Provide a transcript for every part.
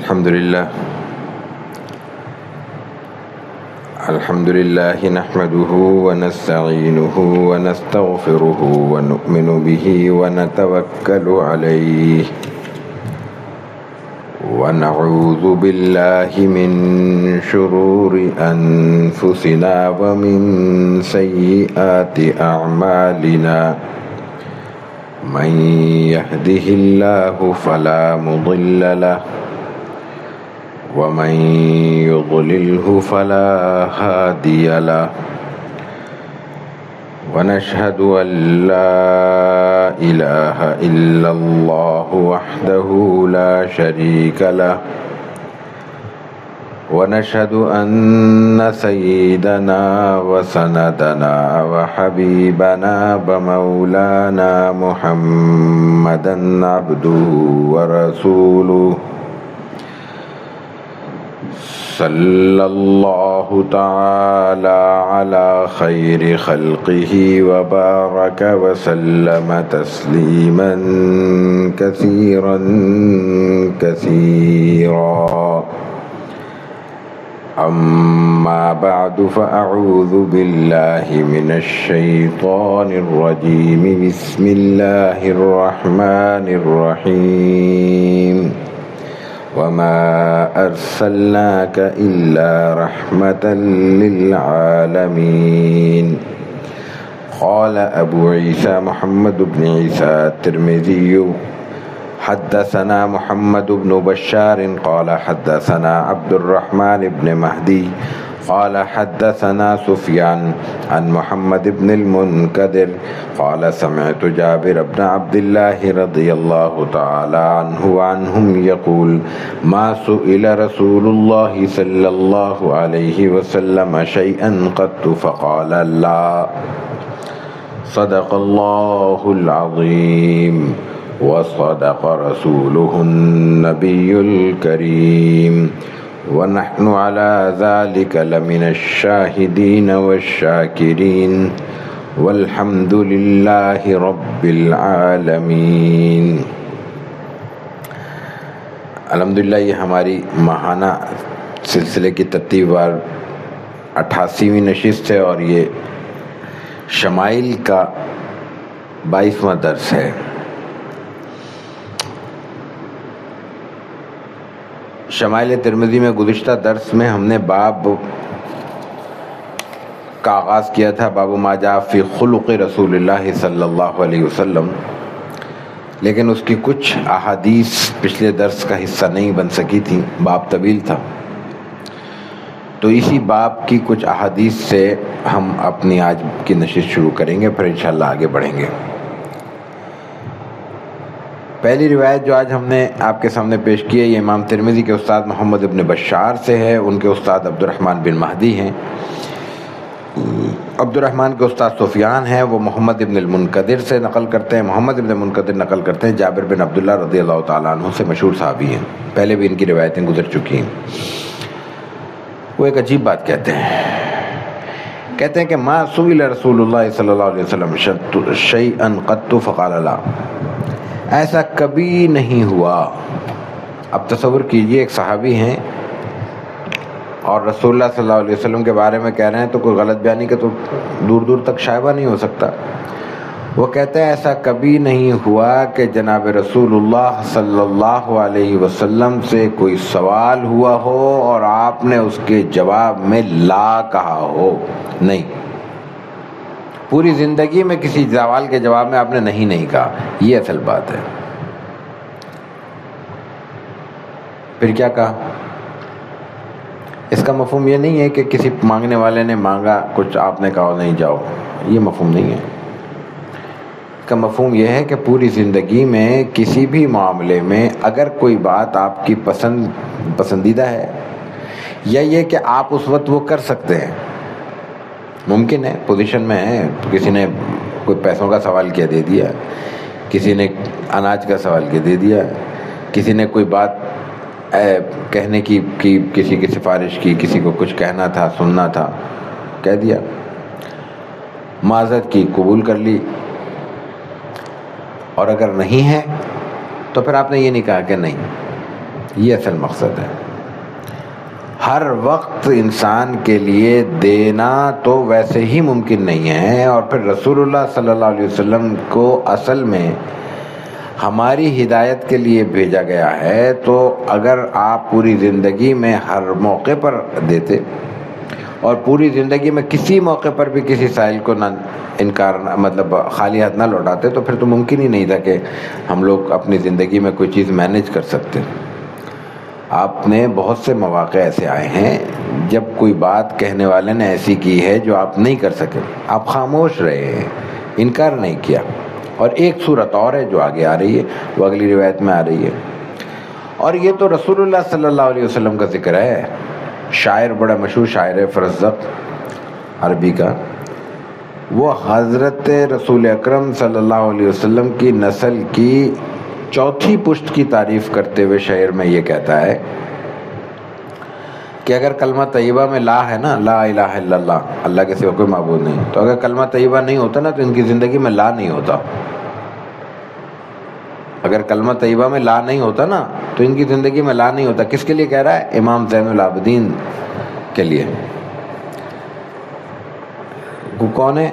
الحمد لله نحمده ونستعينه ونستغفره ونؤمن به ونتوكل عليه ونعوذ بالله من شرور أنفسنا ومن سيئات أعمالنا من يهده الله فلا مضل له ومن يضلله فلا هادي له ونشهد أن لا إله إلا الله وحده لا شريك له ونشهد أن سيدنا وسندنا وحبيبنا ومولانا محمدا عبده ورسوله صلى الله تعالى على خير خلقه وبارك وسلم تسليما كثيرا كثيرا أما بعد فأعوذ بالله من الشيطان الرجيم بسم الله الرحمن الرحيم وما أرسلناك إلا رحمة للعالمين قال أبو عيسى محمد بن عيسى الترمذي حدثنا محمد بن بشار قال حدثنا عبد الرحمن بن مهدي قال حدثنا سفيان عن محمد بن المنكدر قال سمعت جابر بن عبد الله رضي الله تعالى عنه وعنهم يقول ما سئل رسول الله صلى الله عليه وسلم شيئا قط فقال لا صدق الله العظيم وصدق رسوله النبي الكريم ونحن على ذلك لمن الشاهدين والشاكرين والحمد لله رب العالمین۔ الحمدللہ یہ ہماری ماہانہ سلسلے کی ترتیب وار 88ویں نشست ہے اور یہ شمائل کا 22واں درس ہے۔ شمائل ترمذی میں گزشتہ درس میں ہم نے باب کا آغاز کیا تھا، باب ما جاء فی خلق رسول اللہ صلی اللہ علیہ وسلم، لیکن اس کی کچھ احادیث پچھلے درس کا حصہ نہیں بن سکی تھیں، باب طویل تھا، تو اسی باب کی کچھ احادیث سے ہم اپنی آج کی نشست شروع کریں گے، پھر انشاءاللہ آگے بڑھیں گے۔ پہلی روایت جو آج ہم نے آپ کے سامنے پیش کی ہے یہ امام ترمذی کے استاد محمد ابن بشار سے ہے، ان کے استاد عبد الرحمن بن مہدی ہیں۔ عبد الرحمن کے استاد سفیان ہیں، وہ محمد ابن المنکدر سے نقل کرتے ہیں، محمد ابن المنکدر نقل کرتے ہیں جابر بن عبداللہ رضی اللہ تعالیٰ عنہ سے، مشہور صحابی ہیں، پہلے بھی ان کی روایتیں گزر چکی ہیں۔ وہ ایک عجیب بات کہتے ہیں کہ ما سئل رسول اللہ صلی اللہ علیہ وسلم شیئا قط فقال لا، ایسا کبھی نہیں ہوا۔ اب تصور کیجئے ایک صحابی ہیں اور رسول اللہ صلی اللہ علیہ وسلم کے بارے میں کہہ رہے ہیں، تو کوئی غلط بیانی کا تو دور دور تک شائبہ نہیں ہو سکتا۔ وہ کہتے ہیں ایسا کبھی نہیں ہوا کہ جناب رسول اللہ صلی اللہ علیہ وسلم سے کوئی سوال ہوا ہو اور آپ نے اس کے جواب میں لا کہا ہو، نہیں۔ پوری زندگی میں کسی سوال کے جواب میں آپ نے نہیں کہا، یہ اصل بات ہے۔ پھر کیا کہا؟ اس کا مفہوم یہ نہیں ہے کہ کسی مانگنے والے نے مانگا کچھ، آپ نے کہا نہیں جاؤ، یہ مفہوم نہیں ہے۔ اس کا مفہوم یہ ہے کہ پوری زندگی میں کسی بھی معاملے میں اگر کوئی بات آپ کی پسندیدہ ہے، یا یہ کہ آپ اس وقت وہ کر سکتے ہیں، ممکن ہے، پوزیشن میں ہے، کسی نے کوئی پیسوں کا سوال کیا دے دیا، کسی نے اناج کا سوال کیا دے دیا، کسی نے کوئی بات کہنے کی کسی کی سفارش کی، کسی کو کچھ کہنا تھا، سننا تھا، کہہ دیا، معذرت کی، قبول کر لی، اور اگر نہیں ہے تو پھر آپ نے یہ نہیں کہا کہ نہیں، یہ اصل مقصد ہے. ہر وقت انسان کے لیے دینا تو ویسے ہی ممکن نہیں ہے، اور پھر رسول اللہ صلی اللہ علیہ وسلم کو اصل میں ہماری ہدایت کے لیے بھیجا گیا ہے. تو اگر آپ پوری زندگی میں ہر موقع پر دیتے اور پوری زندگی میں کسی موقع پر بھی کسی سائل کو نہ انکار مطلب خالی ہاتھ نہ لوٹاتے، تو پھر تو ممکن ہی نہیں تھا کہ ہم لوگ اپنی زندگی میں کوئی چیز مینیج کر سکتے. آپ نے بہت سے مواقع ایسے آئے ہیں جب کوئی بات کہنے والے نے ایسی کی ہے جو آپ نہیں کر سکے، آپ خاموش رہے ہیں، انکار نہیں کیا. اور ایک صورت اور ہے جو آگے آ رہی ہے، وہ اگلی روایت میں آ رہی ہے. اور یہ تو رسول اللہ صلی اللہ علیہ وسلم کا ذکر ہے. شاعر بڑا مشہور شاعر ہے فرزدق عربی کا، وہ حضرت رسول اکرم صلی اللہ علیہ وسلم کی نسل کی چوتھی پشت کی تعریف کرتے ہوئے شعر میں یہ کہتا ہے کہ اگر کلمہ طیبہ میں لا ہے نا، لا الہ الا اللہ، اللہ کے سوا کوئی معبود نہیں، تو اگر کلمہ طیبہ نہیں ہوتا نا تو ان کی زندگی میں لا نہیں ہوتا. اگر کلمہ طیبہ میں لا نہیں ہوتا نا تو ان کی زندگی میں لا نہیں ہوتا. کس کے لیے کہہ رہا ہے؟ امام زین العابدین کے لیے. وہ کون ہے؟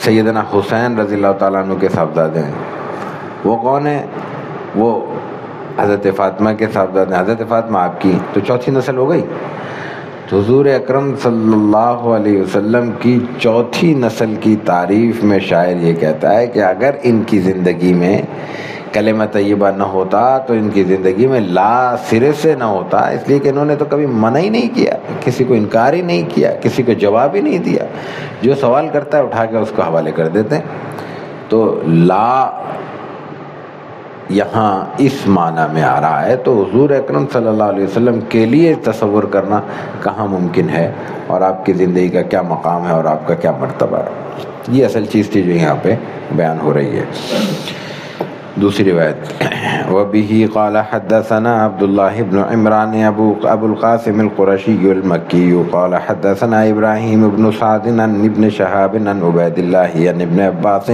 سیدنا حسین رضی اللہ تعالیٰ عنہ کے صاحبزادے ہیں. وہ کون ہے؟ وہ حضرت فاطمہ کے صاحبزادے ہیں. حضرت فاطمہ آپ کی تو چوتھی نسل ہو گئی. تو حضور اکرم صلی اللہ علیہ وسلم کی چوتھی نسل کی تعریف میں شاعر یہ کہتا ہے کہ اگر ان کی زندگی میں کلمہ طیبہ نہ ہوتا تو ان کی زندگی میں لا سرے سے نہ ہوتا، اس لیے کہ انہوں نے تو کبھی منع ہی نہیں کیا، کسی کو انکار ہی نہیں کیا، کسی کو جواب ہی نہیں دیا. جو سوال کرتا ہے اٹھا کے اس کو حوالے کر دیتے ہیں. تو لا یہاں اس معنی میں آ رہا ہے، تو حضور اکرم صلی اللہ علیہ وسلم کے لیے تصور کرنا کہاں ممکن ہے، اور آپ کی زندگی کا کیا مقام ہے اور آپ کا کیا مرتبہ ہے. یہ اصل چیز تھی جو یہاں پہ بیان ہو رہی ہے. دوسری روایت وبه قال حدثنا عبد الله بن عمران ابو القاسم القرشي المكي قال حدثنا ابراهيم بن سعد عن ابن شهاب عن عبيد الله عن ابن عباس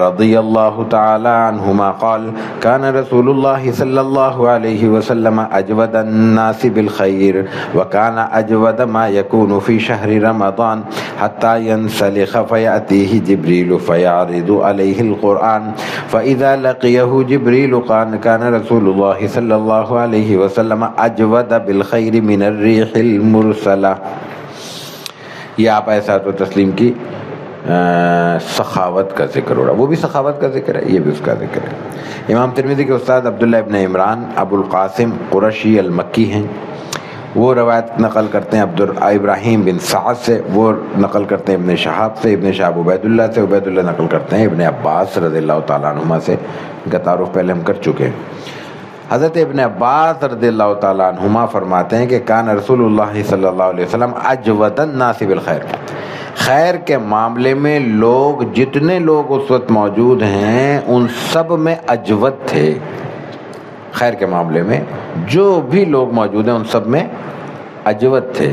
رضي الله تعالى عنهما قال كان رسول الله صلى الله عليه وسلم اجود الناس بالخير وكان اجود ما يكون في شهر رمضان حتى ينسلخ فيأتيه جبريل فيعرض عليه القرآن فإذا لقيه جبريل كان رسول الله صلى الله عليه وسلم اجود بالخير من الريح المرسلة. یہ آپ ایسات و تسلیم کی سخاوت کا ذکر ہو رہا، وہ بھی سخاوت کا ذکر ہے، یہ بھی اس کا ذکر ہے. امام ترمذی کے استاد عبداللہ ابن عمران ابو القاسم قرشی المکی ہیں، وہ روایت نقل کرتے ہیں ابراہیم بن سعد سے، وہ نقل کرتے ہیں ابن شہاب سے، ابن شہاب عبید اللہ سے، عبید اللہ نقل کرتے ہیں ابن عباس رضی اللہ تعالیٰ عنہما سے. ان کا تعارف پہلے ہم کر چکے ہیں. حضرت ابن عباس رضی اللہ تعالیٰ عنہما فرماتے ہیں کہ کان رسول اللہ صلی اللہ علیہ وسلم اجود الناس بالخیر، خیر کے معاملے میں لوگ جتنے لوگ اس وقت موجود ہیں ان سب میں اجود تھے. خیر کے معاملے میں جو بھی لوگ موجود ہیں ان سب میں اجود تھے.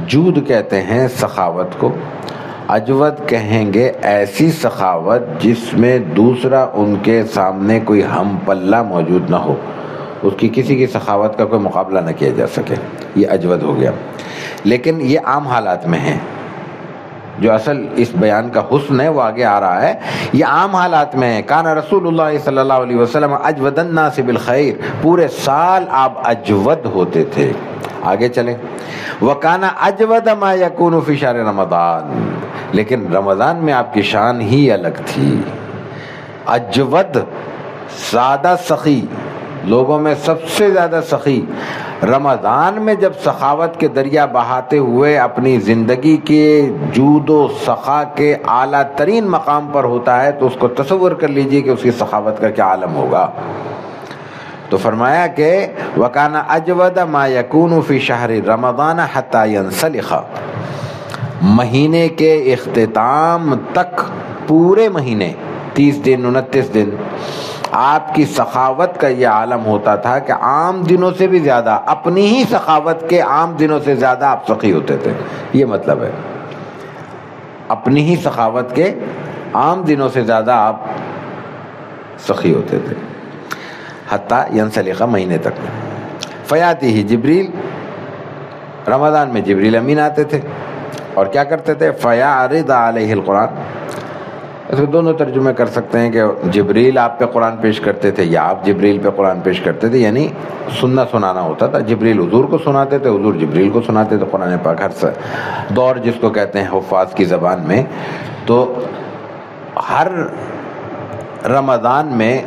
جود کہتے ہیں سخاوت کو، اجود کہیں گے ایسی سخاوت جس میں دوسرا ان کے سامنے کوئی ہم پلہ موجود نہ ہو، اس کی کسی کی سخاوت کا کوئی مقابلہ نہ کیا جا سکے، یہ اجود ہو گیا. لیکن یہ عام حالات میں ہیں، جو اصل اس بیان کا حسن ہے وہ آگے آ رہا ہے. یہ عام حالات میں ہے. کان رسول اللہ صلی اللہ علیہ وسلم اجود الناس بالخیر، پورے سال آپ اجود ہوتے تھے. آگے چلیں. وکانا اجود ما یکون فی شہر رمضان، لیکن رمضان میں آپ کی شان ہی الگ تھی. اجود، زیادہ سخی، لوگوں میں سب سے زیادہ سخی. رمضان میں جب سخاوت کے دریا بہاتے ہوئے اپنی زندگی کے جود و سخا کے اعلیٰ ترین مقام پر ہوتا ہے تو اس کو تصور کر لیجئے کہ اس کی سخاوت کا کیا عالم ہوگا. تو فرمایا کہ وَكَانَ أَجْوَدَ مَا يَكُونُ فِي شَهْرِ رَمَضَانَ حَتَّى يَنْسَلِخَ، مہینے کے اختتام تک پورے مہینے 30 دن 29 دن آپ کی سخاوت کا یہ عالم ہوتا تھا کہ عام دنوں سے بھی زیادہ، اپنی ہی سخاوت کے عام دنوں سے زیادہ آپ سخی ہوتے تھے. یہ مطلب ہے اپنی ہی سخاوت کے عام دنوں سے زیادہ آپ سخی ہوتے تھے. حتیٰ ینسلخ مہینے تک. فیاتی ہی جبریل، رمضان میں جبریل امین آتے تھے اور کیا کرتے تھے؟ فیعرض علیہ القرآن. اس کو دونوں ترجمے کر سکتے ہیں کہ جبریل آپ پہ قرآن پیش کرتے تھے یا آپ جبریل پہ قرآن پیش کرتے تھے، یعنی سنانا ہوتا تھا. جبریل حضور کو سناتے تھے، حضور جبریل کو سناتے تھے قرآن پاک. ہر دور جس کو کہتے ہیں حفاظ کی زبان میں، تو ہر رمضان میں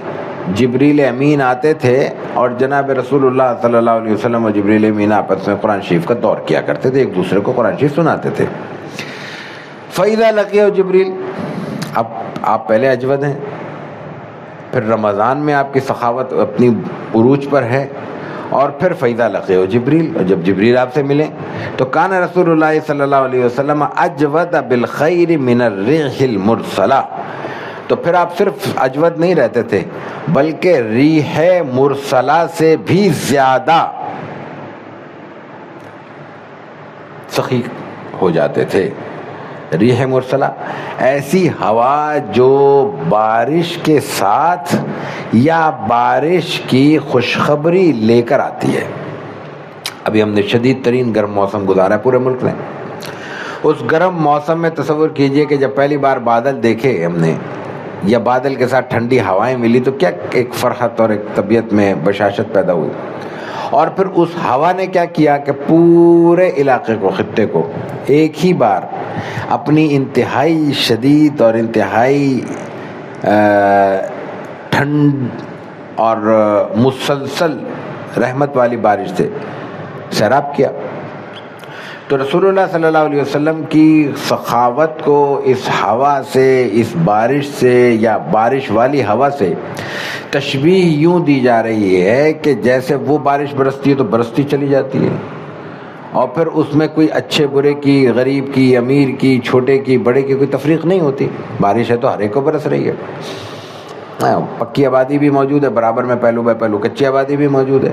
جبریل امین آتے تھے اور جناب رسول اللہ صلی اللہ علیہ وسلم اور جبریل امین آپس میں قرآن شریف کا دور کیا کرتے تھے، ایک دوسرے کو قرآن شریف سناتے تھے. فَإِذَا لَقِيَهُ جبریل، اب آپ پہلے اجود ہیں، پھر رمضان میں آپ کی سخاوت اپنی عروج پر ہے، اور پھر فَإِذَا لَقِيَهُ جبریل، اور جب جبریل آپ سے ملے تو کان رسول اللہ صلی اللہ علیہ وسلم اجود بالخیر من الریح المرسلہ. تو پھر آپ صرف اجود نہیں رہتے تھے بلکہ ریح مرسلہ سے بھی زیادہ سخی ہو جاتے تھے. ریح مرسلہ ایسی ہوا جو بارش کے ساتھ یا بارش کی خوشخبری لے کر آتی ہے. ابھی ہم نے شدید ترین گرم موسم گزارا ہے پورے ملک میں. اس گرم موسم میں تصور کیجئے کہ جب پہلی بار بادل دیکھے ہم نے یا بادل کے ساتھ ٹھنڈی ہوائیں ملی تو کیا ایک فرحت اور ایک طبیعت میں بشاشت پیدا ہوئی. اور پھر اس ہوا نے کیا کیا کہ پورے علاقے کو، خطے کو ایک ہی بار اپنی انتہائی شدید اور انتہائی ٹھنڈ اور مسلسل رحمت والی بارش سے سیراب کیا. تو رسول اللہ صلی اللہ علیہ وسلم کی سخاوت کو اس ہوا سے، اس بارش سے یا بارش والی ہوا سے تشبیہ یوں دی جا رہی ہے کہ جیسے وہ بارش برستی ہے تو برستی چلی جاتی ہے، اور پھر اس میں کوئی اچھے برے کی، غریب کی، امیر کی، چھوٹے کی، بڑے کی کوئی تفریق نہیں ہوتی. بارش ہے تو ہر ایک کو برس رہی ہے. پکی آبادی بھی موجود ہے برابر میں، پہلو بہ پہلو کچی آبادی بھی موجود ہے.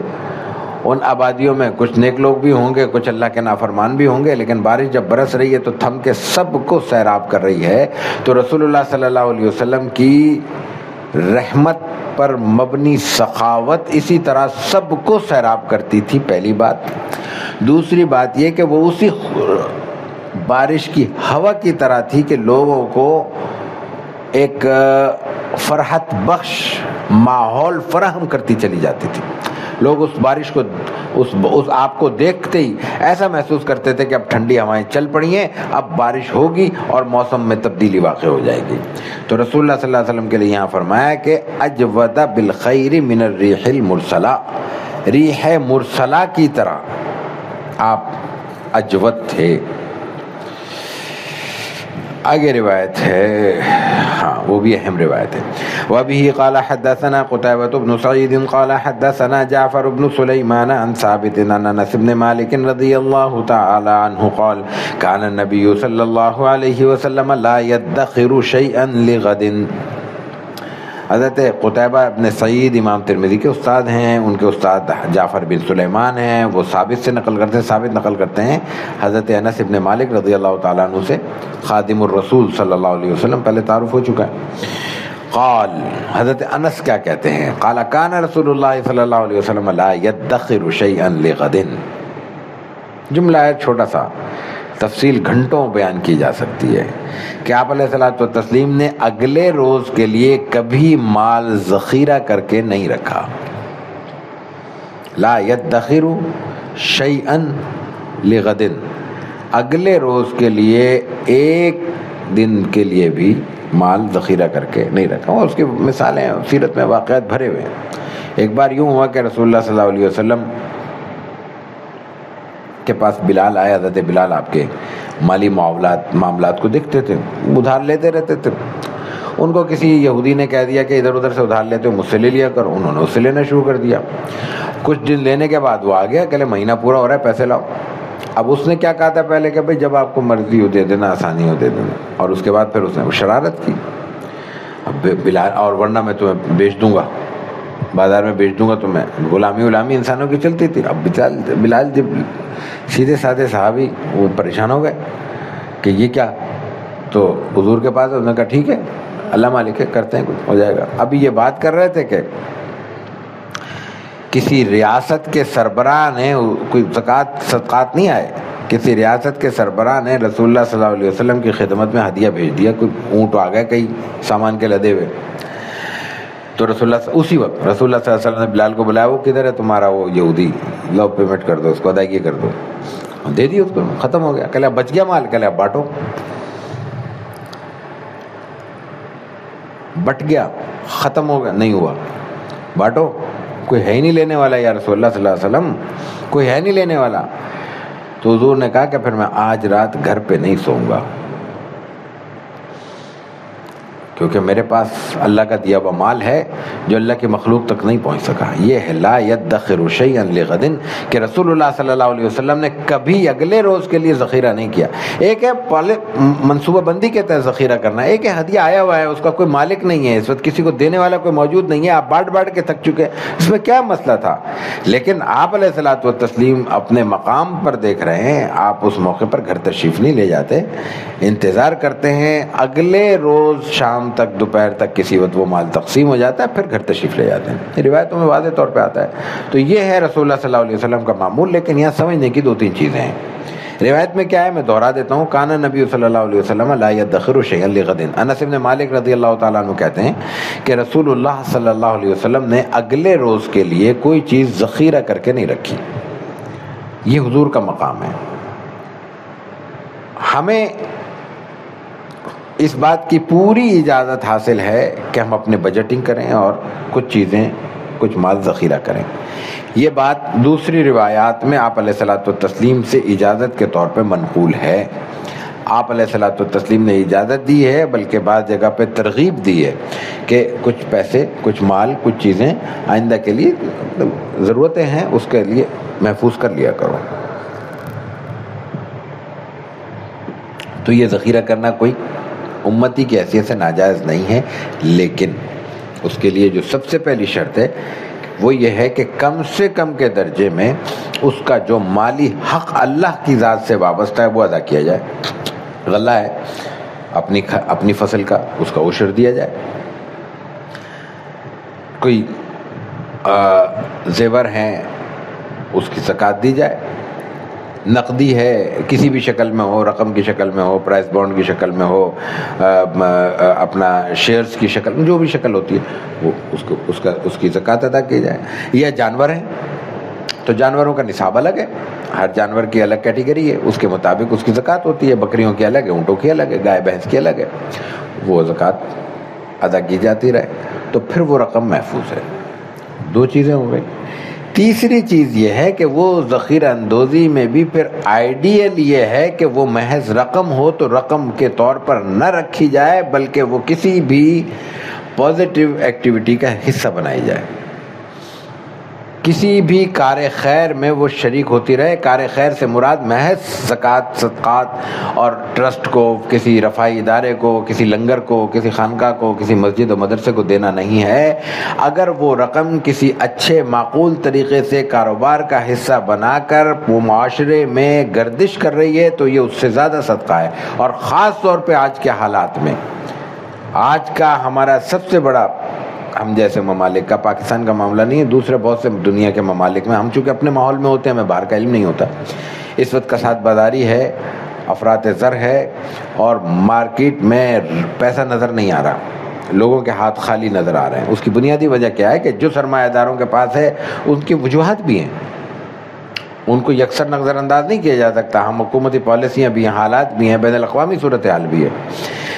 ان آبادیوں میں کچھ نیک لوگ بھی ہوں گے، کچھ اللہ کے نافرمان بھی ہوں گے، لیکن بارش جب برس رہی ہے تو تھم کے سب کو سیراب کر رہی ہے. تو رسول اللہ صلی اللہ علیہ وسلم کی رحمت پر مبنی سخاوت اسی طرح سب کو سیراب کرتی تھی، پہلی بات. دوسری بات یہ کہ وہ اسی بارش کی ہوا کی طرح تھی کہ لوگوں کو ایک فرحت بخش ماحول فراہم کرتی چلی جاتی تھی. لوگ اس بارش کو، اس آپ کو دیکھتے ہی ایسا محسوس کرتے تھے کہ اب ٹھنڈی ہوائیں چل پڑی ہیں، اب بارش ہوگی اور موسم میں تبدیلی واقع ہو جائے گی. تو رسول اللہ صلی اللہ علیہ وسلم کے لیے یہاں فرمایا کہ اجود بالخیر من الریح المرسلہ، ریح مرسلہ کی طرح آپ اجود تھے. آگے روایت ہے، ہاں وہ بھی اہم روایت ہے. وَبِهِ قَالَ حَدَّثَنَا قُتَيبَةُ بْنُ سَعِيدٍ قَالَ حَدَّثَنَا جَعْفَرُ بْنُ سُلَيْمَانَ عَنْ ثَابِتٍ عَنْ أَنَسِ بْنِ مَالِكٍ رَضِيَ اللَّهُ تَعَالَى عَنْهُ قَالَ كَانَ النَّبِيُّ صَلَّى اللَّهُ عَلَيْهِ وسلم لَا يَدَّخِرُ شَيْئًا لِغَدٍ. حضرت قتیبہ ابن سعید امام ترمذی کے استاد ہیں، ان کے استاد جعفر بن سلیمان ہیں، وہ ثابت سے نقل کرتے ہیں، ثابت نقل کرتے ہیں حضرت انس ابن مالک رضی اللہ تعالیٰ عنہ سے، خادم الرسول صلی اللہ علیہ وسلم، پہلے تعارف ہو چکا ہے. قال، حضرت انس کیا کہتے ہیں؟ قال کان رسول اللہ صلی اللہ علیہ وسلم لا يدخر شيئا لغد. جملہ ہے چھوٹا سا، تفصیل گھنٹوں بیان کی جا سکتی ہے کہ آپ علیہ الصلوۃ والتسلیم نے اگلے روز کے لیے کبھی مال ذخیرہ کر کے نہیں رکھا. لا يدخر شيئا لغد، اگلے روز کے لیے ایک دن کے لیے بھی مال ذخیرہ کر کے نہیں رکھا. اور اس کی مثالیں سیرت میں واقعات بھرے ہوئے ہیں. ایک بار یوں ہوا کہ رسول اللہ صلی اللہ علیہ وسلم کے پاس بلال آئے. حضرت بلال آپ کے مالی معاملات کو دیکھتے تھے، ادھار لیتے رہتے تھے. ان کو کسی یہودی نے کہہ دیا کہ ادھر ادھر سے ادھار لیتے ہو، مجھ سے لے لیا کرو. انہوں نے اس سے لینا شروع کر دیا. کچھ دن لینے کے بعد وہ آ گیا، کہ مہینہ پورا ہو رہا ہے، پیسے لاؤ. اب اس نے کیا کہا تھا پہلے کہ بھائی جب آپ کو مرضی ہو دے دینا، آسانی ہو دے دینا. اور اس کے بعد پھر اس نے وہ شرارت کی. اب بلال، اور ورنہ میں تمہیں بیچ دوں گا، بازار میں بیچ دوں گا تمہیں. غلامی انسانوں کی چلتی تھی. اب بلال جب سیدھے سادھے صحابی وہ پریشان ہو گئے کہ یہ کیا. تو حضور کے پاس انہوں نے کہا ٹھیک ہے، اللہ مالک ہے، کرتے ہیں، کچھ ہو جائے گا. ابھی یہ بات کر رہے تھے کہ کسی ریاست کے سربراہ نے کوئی زکوٰۃ صدقات نہیں آئے، کسی ریاست کے سربراہ نے رسول اللہ صلی اللہ علیہ وسلم کی خدمت میں ہدیہ بھیج دیا، کوئی اونٹ آ گئے کئی سامان کے لدے ہوئے، تو رسول اللہ اسی وقت رسول اللہ صلی اللہ علیہ وسلم نے بلال کو بلایا، وہ کدھر ہے تمہارا وہ یہودی، لو پیمنٹ کر دو اس کو، ادائیگی کر دو، دے دی اس کو، ختم ہو گیا۔ کہلا بچ گیا مال، کہلا بانٹو، بٹ گیا، ختم ہو گیا، نہیں ہوا، بانٹو، کوئی ہے ہی نہیں لینے والا یا رسول اللہ صلی اللہ علیہ وسلم، کوئی ہے نہیں لینے والا۔ تو حضور نے کہا کہ پھر میں آج رات گھر پہ نہیں سوؤں گا، کیونکہ میرے پاس اللہ کا دیا ہوا مال ہے جو اللہ کی مخلوق تک نہیں پہنچ سکا۔ یہ ہے لا یدخر شیئا لغد، کہ رسول اللہ صلی اللہ علیہ وسلم نے کبھی اگلے روز کے لیے ذخیرہ نہیں کیا۔ ایک ہے منصوبہ بندی کے تحت ذخیرہ کرنا، ایک ہے ہدیہ آیا ہوا ہے، اس کا کوئی مالک نہیں ہے، اس وقت کسی کو دینے والا کوئی موجود نہیں ہے، آپ بانٹ کے تھک چکے، اس میں کیا مسئلہ تھا؟ لیکن آپ علیہ الصلوۃ والتسلیم اپنے مقام پر دیکھ رہے ہیں، آپ اس موقع پر گھر تشریف نہیں لے جاتے، انتظار کرتے ہیں اگلے روز شام تک، دوپہر تک کسی وقت وہ مال تقسیم ہو جاتا ہے، پھر گھر تشریف لے جاتے ہیں۔ روایتوں میں واضح طور پہ آتا ہے۔ تو یہ ہے رسول اللہ صلی اللہ علیہ وسلم کا معمول۔ لیکن یہاں سمجھنے کی دو تین چیزیں ہیں۔ روایت میں کیا ہے، میں دہرا دیتا ہوں، کان نبی صلی اللہ علیہ وسلم لا يدخر شیئا لغد۔ انس بن مالک رضی اللہ تعالیٰ عنہ کہتے ہیں کہ رسول اللہ صلی اللہ علیہ وسلم نے اگلے روز کے لیے کوئی چیز ذخیرہ کر کے نہیں رکھی۔ یہ حضور کا مقام ہے۔ ہمیں اس بات کی پوری اجازت حاصل ہے کہ ہم اپنے بجٹنگ کریں اور کچھ چیزیں، کچھ مال ذخیرہ کریں۔ یہ بات دوسری روایات میں آپ علیہ الصلوۃ والتسلیم سے اجازت کے طور پہ منقول ہے۔ آپ علیہ الصلوۃ والتسلیم نے اجازت دی ہے، بلکہ بعض جگہ پہ ترغیب دی ہے کہ کچھ پیسے، کچھ مال، کچھ چیزیں آئندہ کے لیے ضرورتیں ہیں، اس کے لیے محفوظ کر لیا کرو۔ تو یہ ذخیرہ کرنا کوئی امتی کی حیثیت سے ناجائز نہیں ہے، لیکن اس کے لیے جو سب سے پہلی شرط ہے وہ یہ ہے کہ کم سے کم کے درجے میں اس کا جو مالی حق اللہ کی ذات سے وابستہ ہے وہ ادا کیا جائے۔ غلہ ہے اپنی فصل کا، اس کا عشر دیا جائے، کوئی زیور ہیں اس کی زکوٰۃ دی جائے، نقدی ہے کسی بھی شکل میں ہو، رقم کی شکل میں ہو، پرائز بانڈ کی شکل میں ہو، اپنا شیئرز کی شکل میں، جو بھی شکل ہوتی ہے وہ اس کی زکوٰۃ ادا کی جائے۔ یا جانور ہیں تو جانوروں کا نصاب الگ ہے، ہر جانور کی الگ کیٹیگری ہے، اس کے مطابق اس کی زکوٰۃ ہوتی ہے، بکریوں کی الگ ہے، اونٹوں کی الگ ہے، گائے بھینس کی الگ ہے، وہ زکوٰۃ ادا کی جاتی رہے، تو پھر وہ رقم محفوظ ہے۔ دو چیزیں ہو گئی۔ تیسری چیز یہ ہے کہ وہ ذخیرہ اندوزی میں بھی پھر آئیڈیل یہ ہے کہ وہ محض رقم ہو تو رقم کے طور پر نہ رکھی جائے، بلکہ وہ کسی بھی پازیٹیو ایکٹیویٹی کا حصہ بنائی جائے، کسی بھی کار خیر میں وہ شریک ہوتی رہے۔ کار خیر سے مراد محض زکوٰۃ، صدقات اور ٹرسٹ کو، کسی رفاہی ادارے کو، کسی لنگر کو، کسی خانقاہ کو، کسی مسجد و مدرسے کو دینا نہیں ہے۔ اگر وہ رقم کسی اچھے معقول طریقے سے کاروبار کا حصہ بنا کر وہ معاشرے میں گردش کر رہی ہے تو یہ اس سے زیادہ صدقہ ہے۔ اور خاص طور پہ آج کے حالات میں، آج کا ہمارا سب سے بڑا، ہم جیسے ممالک کا، پاکستان کا معاملہ نہیں ہے، دوسرے بہت سے دنیا کے ممالک میں، ہم چونکہ اپنے ماحول میں ہوتے ہیں، ہمیں باہر کا علم نہیں ہوتا، اس وقت کساد بازاری ہے، افراط زر ہے، اور مارکیٹ میں پیسہ نظر نہیں آ رہا، لوگوں کے ہاتھ خالی نظر آ رہے ہیں۔ اس کی بنیادی وجہ کیا ہے کہ جو سرمایہ داروں کے پاس ہے ان کی وجوہات بھی ہیں، ان کو یکسر نظر انداز نہیں کیا جا سکتا، ہم حکومتی پالیسیاں بھی ہیں، حالات بھی ہیں، بین الاقوامی صورتحال بھی ہے،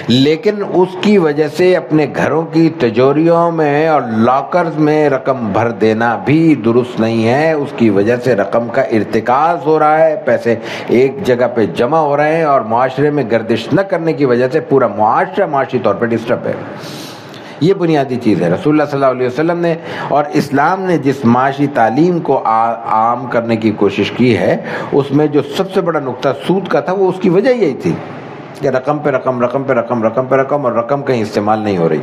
لیکن اس کی وجہ سے اپنے گھروں کی تجوریوں میں اور لاکرز میں رقم بھر دینا بھی درست نہیں ہے۔ اس کی وجہ سے رقم کا ارتکاز ہو رہا ہے، پیسے ایک جگہ پہ جمع ہو رہے ہیں، اور معاشرے میں گردش نہ کرنے کی وجہ سے پورا معاشرہ معاشی طور پہ ڈسٹرب ہے۔ یہ بنیادی چیز ہے۔ رسول اللہ صلی اللہ علیہ وسلم نے اور اسلام نے جس معاشی تعلیم کو عام کرنے کی کوشش کی ہے، اس میں جو سب سے بڑا نقطہ سود کا تھا، وہ اس کی وجہ یہی تھی کہ رقم پہ رقم، رقم پہ رقم، رقم پہ رقم، اور رقم کہیں استعمال نہیں ہو رہی،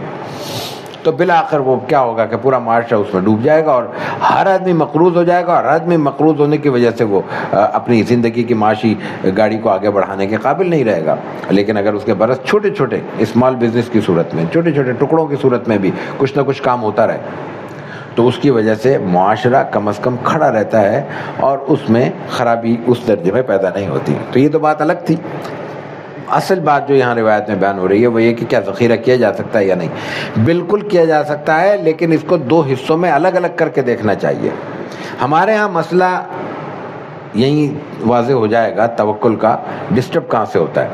تو بالآخر وہ کیا ہوگا کہ پورا معاشرہ اس میں ڈوب جائے گا، اور ہر آدمی مقروض ہو جائے گا، اور ہر آدمی مقروض ہونے کی وجہ سے وہ اپنی زندگی کی معاشی گاڑی کو آگے بڑھانے کے قابل نہیں رہے گا۔ لیکن اگر اس کے برس چھوٹے چھوٹے اسمال بزنس کی صورت میں، چھوٹے چھوٹے ٹکڑوں کی صورت میں بھی کچھ نہ کچھ کام ہوتا رہے، تو اس کی وجہ سے معاشرہ کم از کم کھڑا رہتا ہے اور اس میں خرابی اس درجے میں پیدا نہیں ہوتی. تو یہ تو بات الگ تھی. اصل بات جو یہاں روایت میں بیان ہو رہی ہے وہ یہ کہ کیا ذخیرہ کیا جا سکتا ہے یا نہیں. بالکل کیا جا سکتا ہے، لیکن اس کو دو حصوں میں الگ الگ کر کے دیکھنا چاہیے. ہمارے ہاں مسئلہ یہی واضح ہو جائے گا توکل کا ڈسٹرب کہاں سے ہوتا ہے.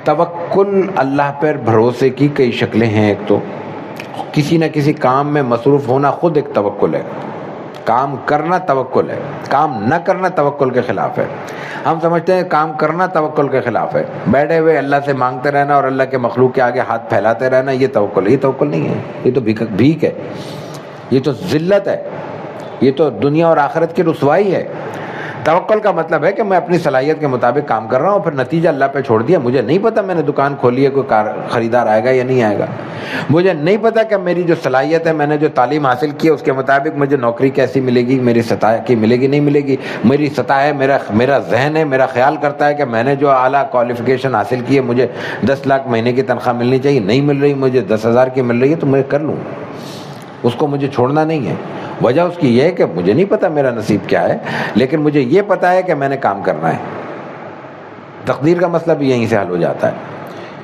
توکل اللہ پر بھروسے کی کئی شکلیں ہیں. ایک تو کسی نہ کسی کام میں مصروف ہونا خود ایک توکل ہے. کام کرنا توکل ہے، کام نہ کرنا توکل کے خلاف ہے. ہم سمجھتے ہیں کام کرنا توکل کے خلاف ہے، بیٹھے ہوئے اللہ سے مانگتے رہنا اور اللہ کے مخلوق کے آگے ہاتھ پھیلاتے رہنا یہ توکل ہے. یہ توکل نہیں ہے، یہ تو بھیک ہے، یہ تو ذلت ہے، یہ تو دنیا اور آخرت کی رسوائی ہے. توکل کا مطلب ہے کہ میں اپنی صلاحیت کے مطابق کام کر رہا ہوں، پھر نتیجہ اللہ پہ چھوڑ دیا. مجھے نہیں پتا میں نے دکان کھولی ہے کوئی خریدار آئے گا یا نہیں آئے گا. مجھے نہیں پتا کہ میری جو صلاحیت ہے، میں نے جو تعلیم حاصل کی ہے اس کے مطابق مجھے نوکری کیسی ملے گی، میری سطح کی ملے گی نہیں ملے گی. میری سطح ہے، میرا ذہن ہے، میرا خیال کرتا ہے کہ میں نے جو اعلیٰ کوالیفیکیشن حاصل کی ہے مجھے 10 لاکھ مہینے کی تنخواہ ملنی چاہیے، نہیں مل رہی، مجھے 10,000 کی مل رہی ہے تو میں کر لوں. اس کو مجھے چھوڑنا نہیں ہے. وجہ اس کی یہ ہے کہ مجھے نہیں پتا میرا نصیب کیا ہے، لیکن مجھے یہ پتا ہے کہ میں نے کام کرنا ہے. تقدیر کا مسئلہ بھی یہیں سے حل ہو جاتا ہے.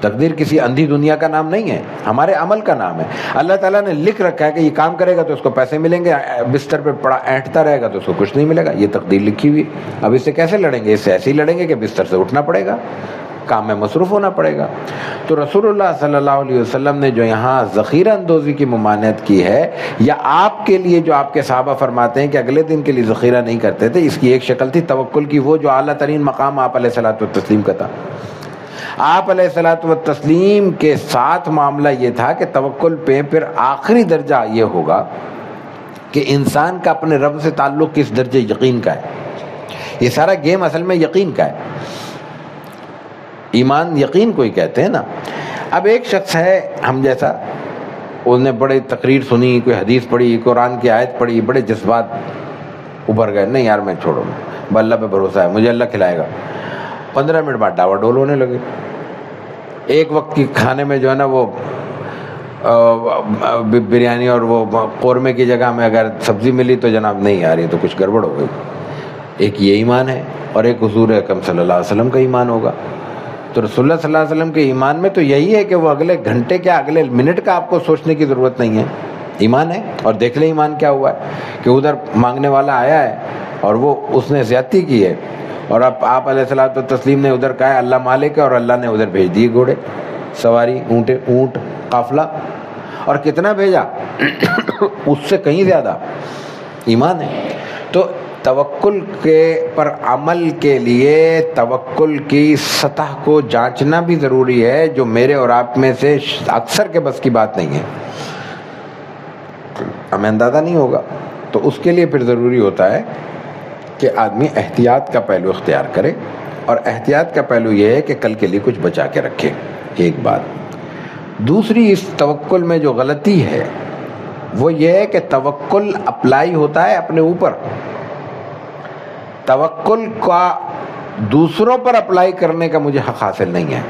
تقدیر کسی اندھی دنیا کا نام نہیں ہے، ہمارے عمل کا نام ہے. اللہ تعالیٰ نے لکھ رکھا ہے کہ یہ کام کرے گا تو اس کو پیسے ملیں گے، بستر پہ پڑا اینٹتا رہے گا تو اس کو کچھ نہیں ملے گا. یہ تقدیر لکھی ہوئی. اب اس سے کیسے لڑیں گے؟ اس سے ایسے ہی لڑیں گے کہ بستر سے اٹھنا پڑے گا، کام میں مصروف ہونا پڑے گا. تو رسول اللہ صلی اللہ علیہ وسلم نے جو یہاں ذخیرہ اندوزی کی ممانعت کی ہے، یا آپ کے لیے جو آپ کے صحابہ فرماتے ہیں کہ اگلے دن کے لیے ذخیرہ نہیں کرتے تھے، اس کی ایک شکل تھی توکل کی، وہ جو اعلیٰ ترین مقام آپ علیہ الصلوۃ والتسلیم کا تھا. آپ علیہ الصلوۃ والتسلیم کے ساتھ معاملہ یہ تھا کہ توکل پہ پھر آخری درجہ یہ ہوگا کہ انسان کا اپنے رب سے تعلق کس درجے یقین کا ہے. یہ سارا گیم اصل میں یقین کا ہے. ایمان یقین کو ہی کہتے ہیں نا. اب ایک شخص ہے ہم جیسا، اس نے بڑے تقریر سنی، کوئی حدیث پڑھی، قرآن کی آیت پڑھی، بڑے جذبات ابھر گئے، نہیں یار میں چھوڑوں، اللہ پہ بھروسہ ہے، مجھے اللہ کھلائے گا. 15 منٹ بعد ڈاوا ڈول ہونے لگے. ایک وقت کی کھانے میں جو ہے نا وہ بریانی اور وہ قورمے کی جگہ میں اگر سبزی ملی تو جناب نہیں یار یہ تو کچھ گڑبڑ ہو گئی. ایک یہ ایمان ہے اور ایک حضور اکرم صلی اللہ علیہ وسلم کا ایمان ہوگا. تو رسول اللہ صلی اللہ علیہ وسلم کے ایمان میں تو یہی ہے کہ وہ اگلے گھنٹے کیا اگلے منٹ کا آپ کو سوچنے کی ضرورت نہیں ہے. ایمان ہے. اور دیکھ لیں ایمان کیا ہوا ہے کہ ادھر مانگنے والا آیا ہے اور وہ اس نے زیادتی کی ہے، اور اب آپ علیہ الصلوۃ والتسلیم نے ادھر کہا ہے اللہ مالک ہے، اور اللہ نے ادھر بھیج دیے گھوڑے سواری، اونٹ قافلہ. اور کتنا بھیجا؟ اس سے کہیں زیادہ. ایمان ہے. تو توکل کے پر عمل کے لیے توکل کی سطح کو جانچنا بھی ضروری ہے، جو میرے اور آپ میں سے اکثر کے بس کی بات نہیں ہے. ہمیں اندازہ نہیں ہوگا. تو اس کے لیے پھر ضروری ہوتا ہے کہ آدمی احتیاط کا پہلو اختیار کرے، اور احتیاط کا پہلو یہ ہے کہ کل کے لیے کچھ بچا کے رکھے. ایک بات. دوسری اس توکل میں جو غلطی ہے وہ یہ ہے کہ توکل اپلائی ہوتا ہے اپنے اوپر. توکل کا دوسروں پر اپلائی کرنے کا مجھے حق حاصل نہیں ہے.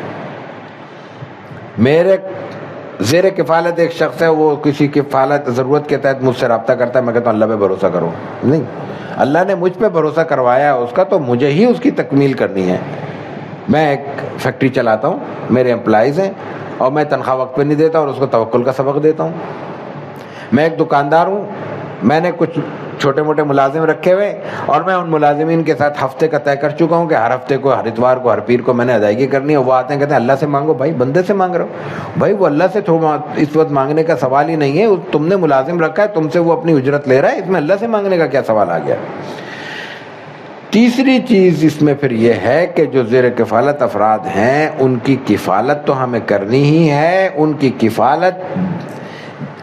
میرے زیر کفالت ایک شخص ہے، وہ کسی کفالت ضرورت کے تحت مجھ سے رابطہ کرتا ہے، میں کہتا ہوں اللہ پہ بھروسہ کرو. نہیں، اللہ نے مجھ پہ بھروسہ کروایا ہے اس کا، تو مجھے ہی اس کی تکمیل کرنی ہے. میں ایک فیکٹری چلاتا ہوں، میرے امپلائیز ہیں، اور میں تنخواہ وقت پہ نہیں دیتا اور اس کو توکل کا سبق دیتا ہوں. میں ایک دکاندار ہوں، میں نے کچھ چھوٹے موٹے ملازم رکھے ہوئے، اور میں ان ملازمین کے ساتھ ہفتے کا طے کر چکا ہوں کہ ہر ہفتے کو، ہر اتوار کو، ہر پیر کو میں نے ادائیگی کرنی ہے. وہ آتے ہیں کہتے ہیں اللہ سے مانگو. بھائی بندے سے مانگ رہے ہو بھائی، وہ اللہ سے اس وقت مانگنے کا سوال ہی نہیں ہے. تم نے ملازم رکھا ہے، تم سے وہ اپنی اجرت لے رہا ہے، اس میں اللہ سے مانگنے کا کیا سوال آ گیا. تیسری چیز اس میں پھر یہ ہے کہ جو زیر کفالت افراد ہیں ان کی کفالت تو ہمیں کرنی ہی ہے. ان کی کفالت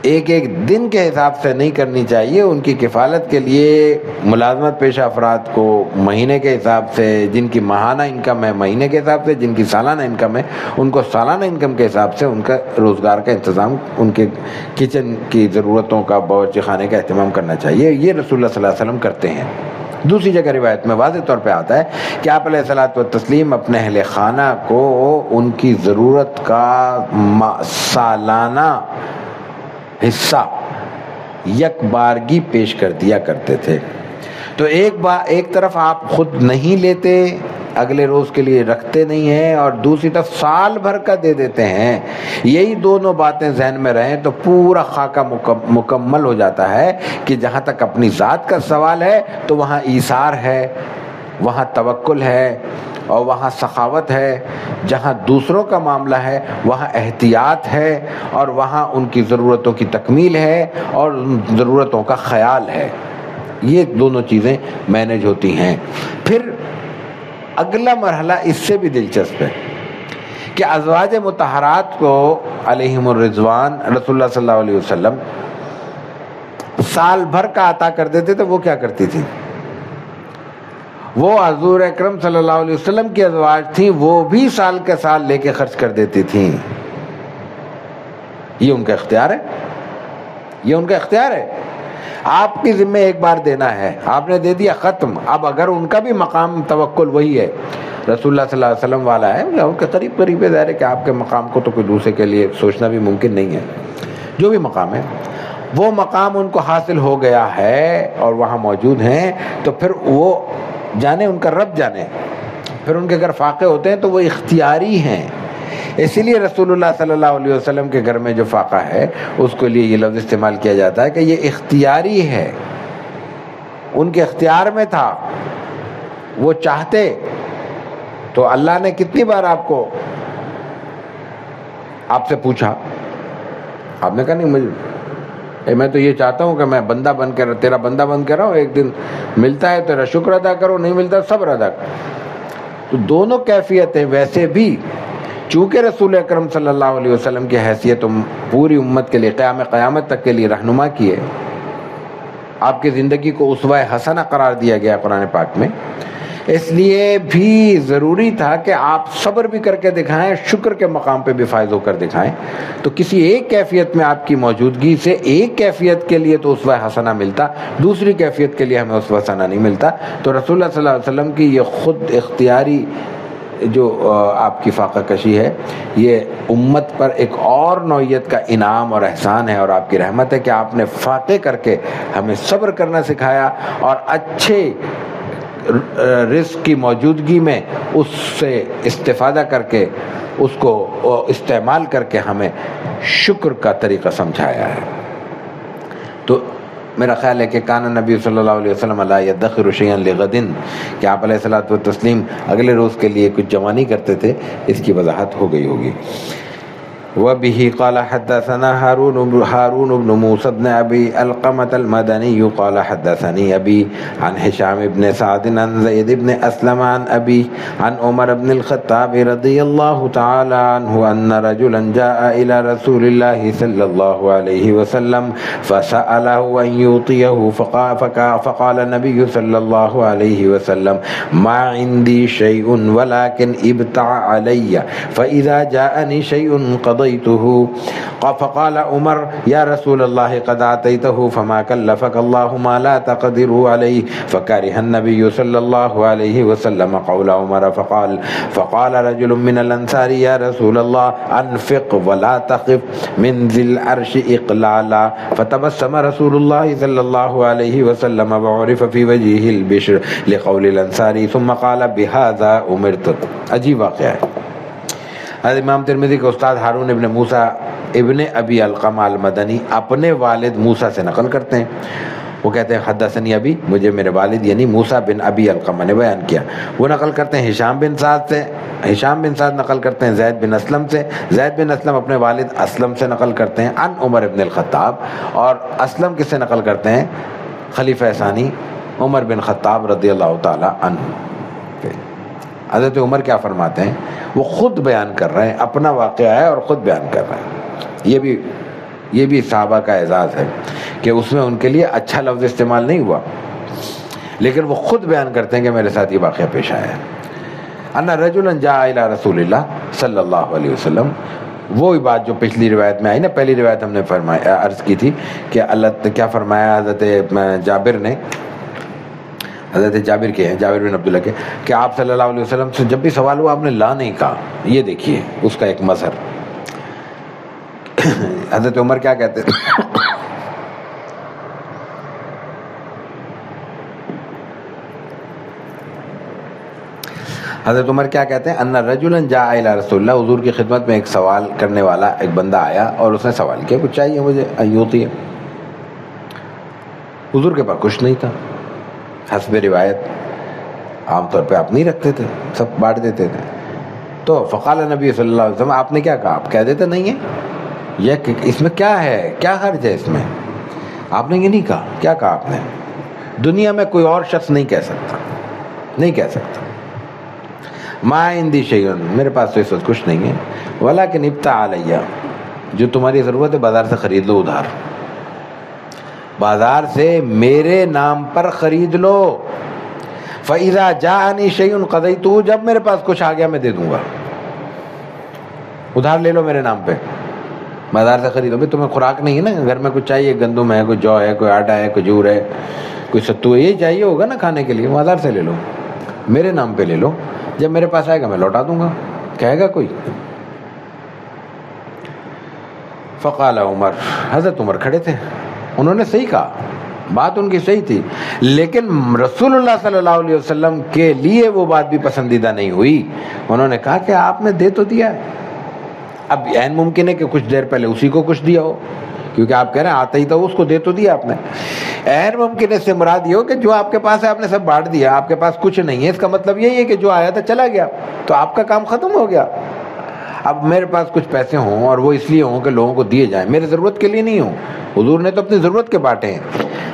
ایک ایک دن کے حساب سے نہیں کرنی چاہیے. ان کی کفالت کے لیے ملازمت پیشہ افراد کو مہینے کے حساب سے، جن کی ماہانہ انکم ہے مہینے کے حساب سے، جن کی سالانہ انکم ہے ان کو سالانہ انکم کے حساب سے ان کا روزگار کا انتظام، ان کے کچن کی ضرورتوں کا، باورچی خانے کا اہتمام کرنا چاہیے. یہ رسول اللہ صلی اللہ علیہ وسلم کرتے ہیں. دوسری جگہ روایت میں واضح طور پہ آتا ہے کہ آپ علیہ الصلوۃ والتسلیم اپنے اہل خانہ کو ان کی ضرورت کا سالانہ حصہ یک بارگی پیش کر دیا کرتے تھے۔ تو ایک طرف آپ خود نہیں لیتے، اگلے روز کے لیے رکھتے نہیں ہیں، اور دوسری طرف سال بھر کا دے دیتے ہیں۔ یہی دونوں باتیں ذہن میں رہیں تو پورا خاکہ مکمل ہو جاتا ہے کہ جہاں تک اپنی ذات کا سوال ہے تو وہاں ایثار ہے، وہاں توکل ہے، اور وہاں سخاوت ہے۔ جہاں دوسروں کا معاملہ ہے وہاں احتیاط ہے، اور وہاں ان کی ضرورتوں کی تکمیل ہے اور ان ضرورتوں کا خیال ہے۔ یہ دونوں چیزیں مینج ہوتی ہیں۔ پھر اگلا مرحلہ اس سے بھی دلچسپ ہے کہ ازواج مطہرات کو علیہم الرضوان رسول اللہ صلی اللہ علیہ وسلم سال بھر کا عطا کر دیتے تھے۔ وہ کیا کرتی تھی؟ وہ حضور اکرم صلی اللہ علیہ وسلم کی ازواج تھیں، وہ بھی سال کے سال لے کے خرچ کر دیتی تھیں۔ یہ ان کا اختیار ہے، یہ ان کا اختیار ہے۔ آپ کی ذمہ ایک بار دینا ہے، آپ نے دے دیا، ختم۔ اب اگر ان کا بھی مقام توکل وہی ہے، رسول اللہ صلی اللہ علیہ وسلم والا ہے، ان کے قریب قریب ہے، ظاہر ہے کہ آپ کے مقام کو تو کوئی دوسرے کے لیے سوچنا بھی ممکن نہیں ہے۔ جو بھی مقام ہے وہ مقام ان کو حاصل ہو گیا ہے اور وہاں موجود ہیں، تو پھر وہ جانے، ان کا رب جانے، پھر ان کے گھر فاقے ہوتے ہیں تو وہ اختیاری ہیں۔ اسی لیے رسول اللہ صلی اللہ علیہ وسلم کے گھر میں جو فاقہ ہے اس کے لیے یہ لفظ استعمال کیا جاتا ہے کہ یہ اختیاری ہے، ان کے اختیار میں تھا، وہ چاہتے تو اللہ نے کتنی بار آپ سے پوچھا، آپ نے کہا نہیں، میں تو یہ چاہتا ہوں کہ میں بندہ بن کے تیرا بندہ بن کے رہوں، ایک دن ملتا ہے تیرا شکر ادا کرو، نہیں ملتا صبر ادا کرو۔ تو دونوں کیفیتیں ویسے بھی، چونکہ رسول اکرم صلی اللہ علیہ وسلم کی حیثیت پوری امت کے لیے قیامت تک کے لیے رہنما کی ہے، آپ کی زندگی کو اسوہ حسنہ قرار دیا گیا قرآن پاک میں، اس لیے بھی ضروری تھا کہ آپ صبر بھی کر کے دکھائیں، شکر کے مقام پہ بھی فائز ہو کر دکھائیں۔ تو کسی ایک کیفیت میں آپ کی موجودگی سے ایک کیفیت کے لیے تو اسوہ حسنہ ملتا، دوسری کیفیت کے لیے ہمیں اسوہ حسنہ نہیں ملتا۔ تو رسول اللہ صلی اللہ علیہ وسلم کی یہ خود اختیاری جو آپ کی فاقہ کشی ہے، یہ امت پر ایک اور نوعیت کا انعام اور احسان ہے اور آپ کی رحمت ہے کہ آپ نے فاقے کر کے ہمیں صبر کرنا سکھایا، اور اچھے رزق کی موجودگی میں اس سے استفادہ کر کے، اس کو استعمال کر کے ہمیں شکر کا طریقہ سمجھایا ہے۔ تو میرا خیال ہے کہ کان نبی صلی اللہ علیہ وسلم لا یدخر شیئا لغد، کہ آپ علیہ الصلوۃ والتسلیم اگلے روز کے لیے کچھ جمع نہیں کرتے تھے، اس کی وضاحت ہو گئی ہوگی۔ وبه قال حدثنا هارون بن موسى بن أبي القمة المدني قال حدثني أبي عن هشام بن سعد عن زيد بن أسلم عن أبي عن عمر بن الخطاب رضي الله تعالى عنه أن رجلا جاء إلى رسول الله صلى الله عليه وسلم فسأله أن يعطيه، فقال النبي صلى الله عليه وسلم ما عندي شيء ولكن ابتع علي فإذا جاءني شيء قضيته، فقال عمر يا رسول الله قد آتيته فما كلفك الله ما لا تقدر عليه، فكره النبي صلى الله عليه وسلم قول عمر، فقال رجل من الأنصار يا رسول الله أنفق ولا تخف من ذي العرش إقلالا، فتبسم رسول الله صلى الله عليه وسلم وعرف في وجهه البشر لقول الأنصاري ثم قال بهذا أمرت۔ عجیب واقعہ ہے۔ حضرت امام ترمذی کے استاد ہارون ابن موسیٰ ابن ابی القمہ المدنی اپنے والد موسیٰ سے نقل کرتے ہیں، وہ کہتے ہیں حدثنی ابی، مجھے میرے والد یعنی موسیٰ بن ابی القمہ نے بیان کیا۔ وہ نقل کرتے ہیں ہشام بن سعد سے، ہشام بن سعد نقل کرتے ہیں زید بن اسلم سے، زید بن اسلم اپنے والد اسلم سے نقل کرتے ہیں عن عمر بن الخطاب، اور اسلم کس سے نقل کرتے ہیں؟ خلیفہ ثانی عمر بن خطاب رضی اللہ تعالی عنہ۔ حضرت عمر کیا فرماتے ہیں؟ وہ خود بیان کر رہے ہیں، اپنا واقعہ ہے اور خود بیان کر رہے ہیں۔ یہ بھی صحابہ کا اعزاز ہے کہ اس میں ان کے لیے اچھا لفظ استعمال نہیں ہوا، لیکن وہ خود بیان کرتے ہیں کہ میرے ساتھ یہ واقعہ پیش آیا ہے۔ ان رجلا جاء الی رسول اللہ صلی اللہ علیہ وسلم، وہی بات جو پچھلی روایت میں آئی نا، پہلی روایت ہم نے عرض کی تھی کہ اللہ کیا فرمایا حضرت جابر نے، حضرت جابر کے ہیں، جابر بن عبداللہ کے، کہ آپ صلی اللہ علیہ وسلم سے جب بھی سوال ہوا آپ نے لا نہیں کہا۔ یہ دیکھیے اس کا ایک مظہر۔ حضرت عمر کیا کہتے ہیں؟ حضرت عمر کیا کہتے ہیں؟ ان رجلا جاء الی رسول اللہ، حضور کی خدمت میں ایک سوال کرنے والا ایک بندہ آیا اور اس نے سوال کیا کچھ چاہیے مجھے ایوتی ہے. حضور کے پاس کچھ نہیں تھا. حسب روایت عام طور پہ آپ نہیں رکھتے تھے، سب بانٹ دیتے تھے. تو فقال نبی صلی اللہ علیہ وسلم، آپ نے کیا کہا؟ آپ کہہ دیتے نہیں ہیں یہ اس میں کیا ہے، کیا حرج ہے اس میں؟ آپ نے یہ نہیں کہا. کیا کہا آپ نے؟ دنیا میں کوئی اور شخص نہیں کہہ سکتا، نہیں کہہ سکتا. ما عندی شیء، میرے پاس تو اس وقت کچھ نہیں ہے. ولکن ابتاع علیہ، جو تمہاری ضرورت ہے بازار سے خرید لو ادھار، بازار سے میرے نام پر خرید لو. فاذا جاءنی شیء قضیتہ، جب میرے پاس کچھ آ گیا میں دے دوں گا. ادھار لے لو میرے نام پہ، بازار سے خریدو. بھائی تمہیں خوراک نہیں ہے نا، گھر میں کچھ چاہیے، گندم ہے، کوئی جو ہے، کوئی آٹا ہے، کوئی کھجور ہے، کوئی ستو ہے، یہی چاہیے ہوگا نا کھانے کے لیے. بازار سے لے لو، میرے نام پہ لے لو، جب میرے پاس آئے گا میں لوٹا دوں گا. کہے گا کوئی؟ فقال عمر، حضرت عمر کھڑے تھے، انہوں نے صحیح کہا، بات ان کی صحیح تھی، لیکن رسول اللہ صلی اللہ علیہ وسلم کے لیے وہ بات بھی پسندیدہ نہیں ہوئی. انہوں نے کہا کہ آپ نے دے تو دیا، اب عین ممکن ہے کہ کچھ دیر پہلے اسی کو کچھ دیا ہو، کیونکہ آپ کہہ رہے ہیں آتا ہی تو اس کو دے تو دیا آپ نے. عین ممکن ہے سے مراد یہ ہو کہ جو آپ کے پاس ہے آپ نے سب بانٹ دیا، آپ کے پاس کچھ نہیں ہے. اس کا مطلب یہی ہے کہ جو آیا تھا چلا گیا، تو آپ کا کام ختم ہو گیا. اب میرے پاس کچھ پیسے ہوں اور وہ اس لیے ہوں کہ لوگوں کو دیے جائیں، میرے ضرورت کے لیے نہیں ہوں. حضور نے تو اپنی ضرورت کے بانٹے ہیں.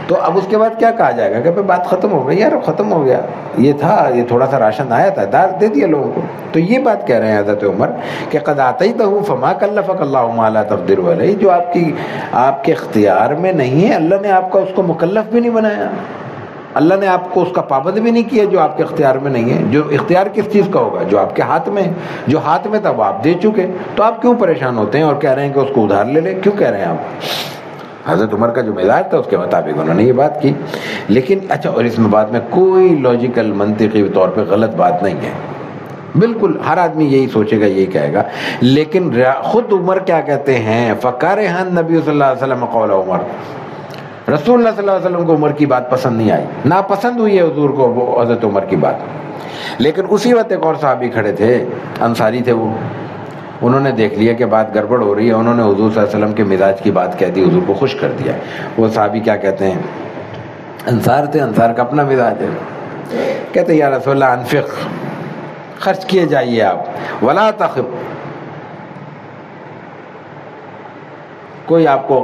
تو اب اس کے بعد کیا کہا جائے گا کہ بات ختم ہو گئی، یار ختم ہو گیا، یہ تھا، یہ تھوڑا سا راشن آیا تھا، دار دے دیا لوگوں کو. تو یہ بات کہہ رہے ہیں حضرت عمر کہ قد آتیتہ فما کلفک اللہ ما لا تقدر علیہ، جو آپ کے اختیار میں نہیں ہے، اللہ نے آپ کا اس کو مکلف بھی نہیں بنایا، اللہ نے آپ کو اس کا پابند بھی نہیں کیا جو آپ کے اختیار میں نہیں ہے. جو اختیار کس چیز کا ہوگا؟ جو آپ کے ہاتھ میں ہے. جو ہاتھ میں تھا وہ آپ دے چکے، تو آپ کیوں پریشان ہوتے ہیں اور کہہ رہے ہیں کہ اس کو ادھار لے لے؟ کیوں کہہ رہے ہیں آپ؟ حضرت عمر کا جو مزاج تھا اس کے مطابق انہوں نے یہ بات کی. لیکن اچھا، اور اس میں بات میں کوئی لاجیکل منطقی طور پہ غلط بات نہیں ہے، بالکل ہر آدمی یہی سوچے گا، یہی کہے گا. لیکن خود عمر کیا کہتے ہیں؟ فکرہ النبی صلی اللہ علیہ وسلم قول عمر، رسول اللہ صلی اللہ علیہ وسلم کو عمر کی بات پسند نہیں آئی، ناپسند ہوئی ہے حضور کو وہ حضرت عمر کی بات. لیکن اسی وقت ایک اور صحابی کھڑے تھے، انصاری تھے وہ، انہوں نے دیکھ لیا کہ بات گڑبڑ ہو رہی ہے، انہوں نے حضور صلی اللہ علیہ وسلم کے مزاج کی بات کہہ دی، حضور کو خوش کر دیا. وہ صحابی کیا کہتے ہیں؟ انصار تھے، انصار کا اپنا مزاج ہے. کہتے ہیں یا رسول اللہ انفق، خرچ کیے جائیے آپ، ولا تخف، کوئی آپ کو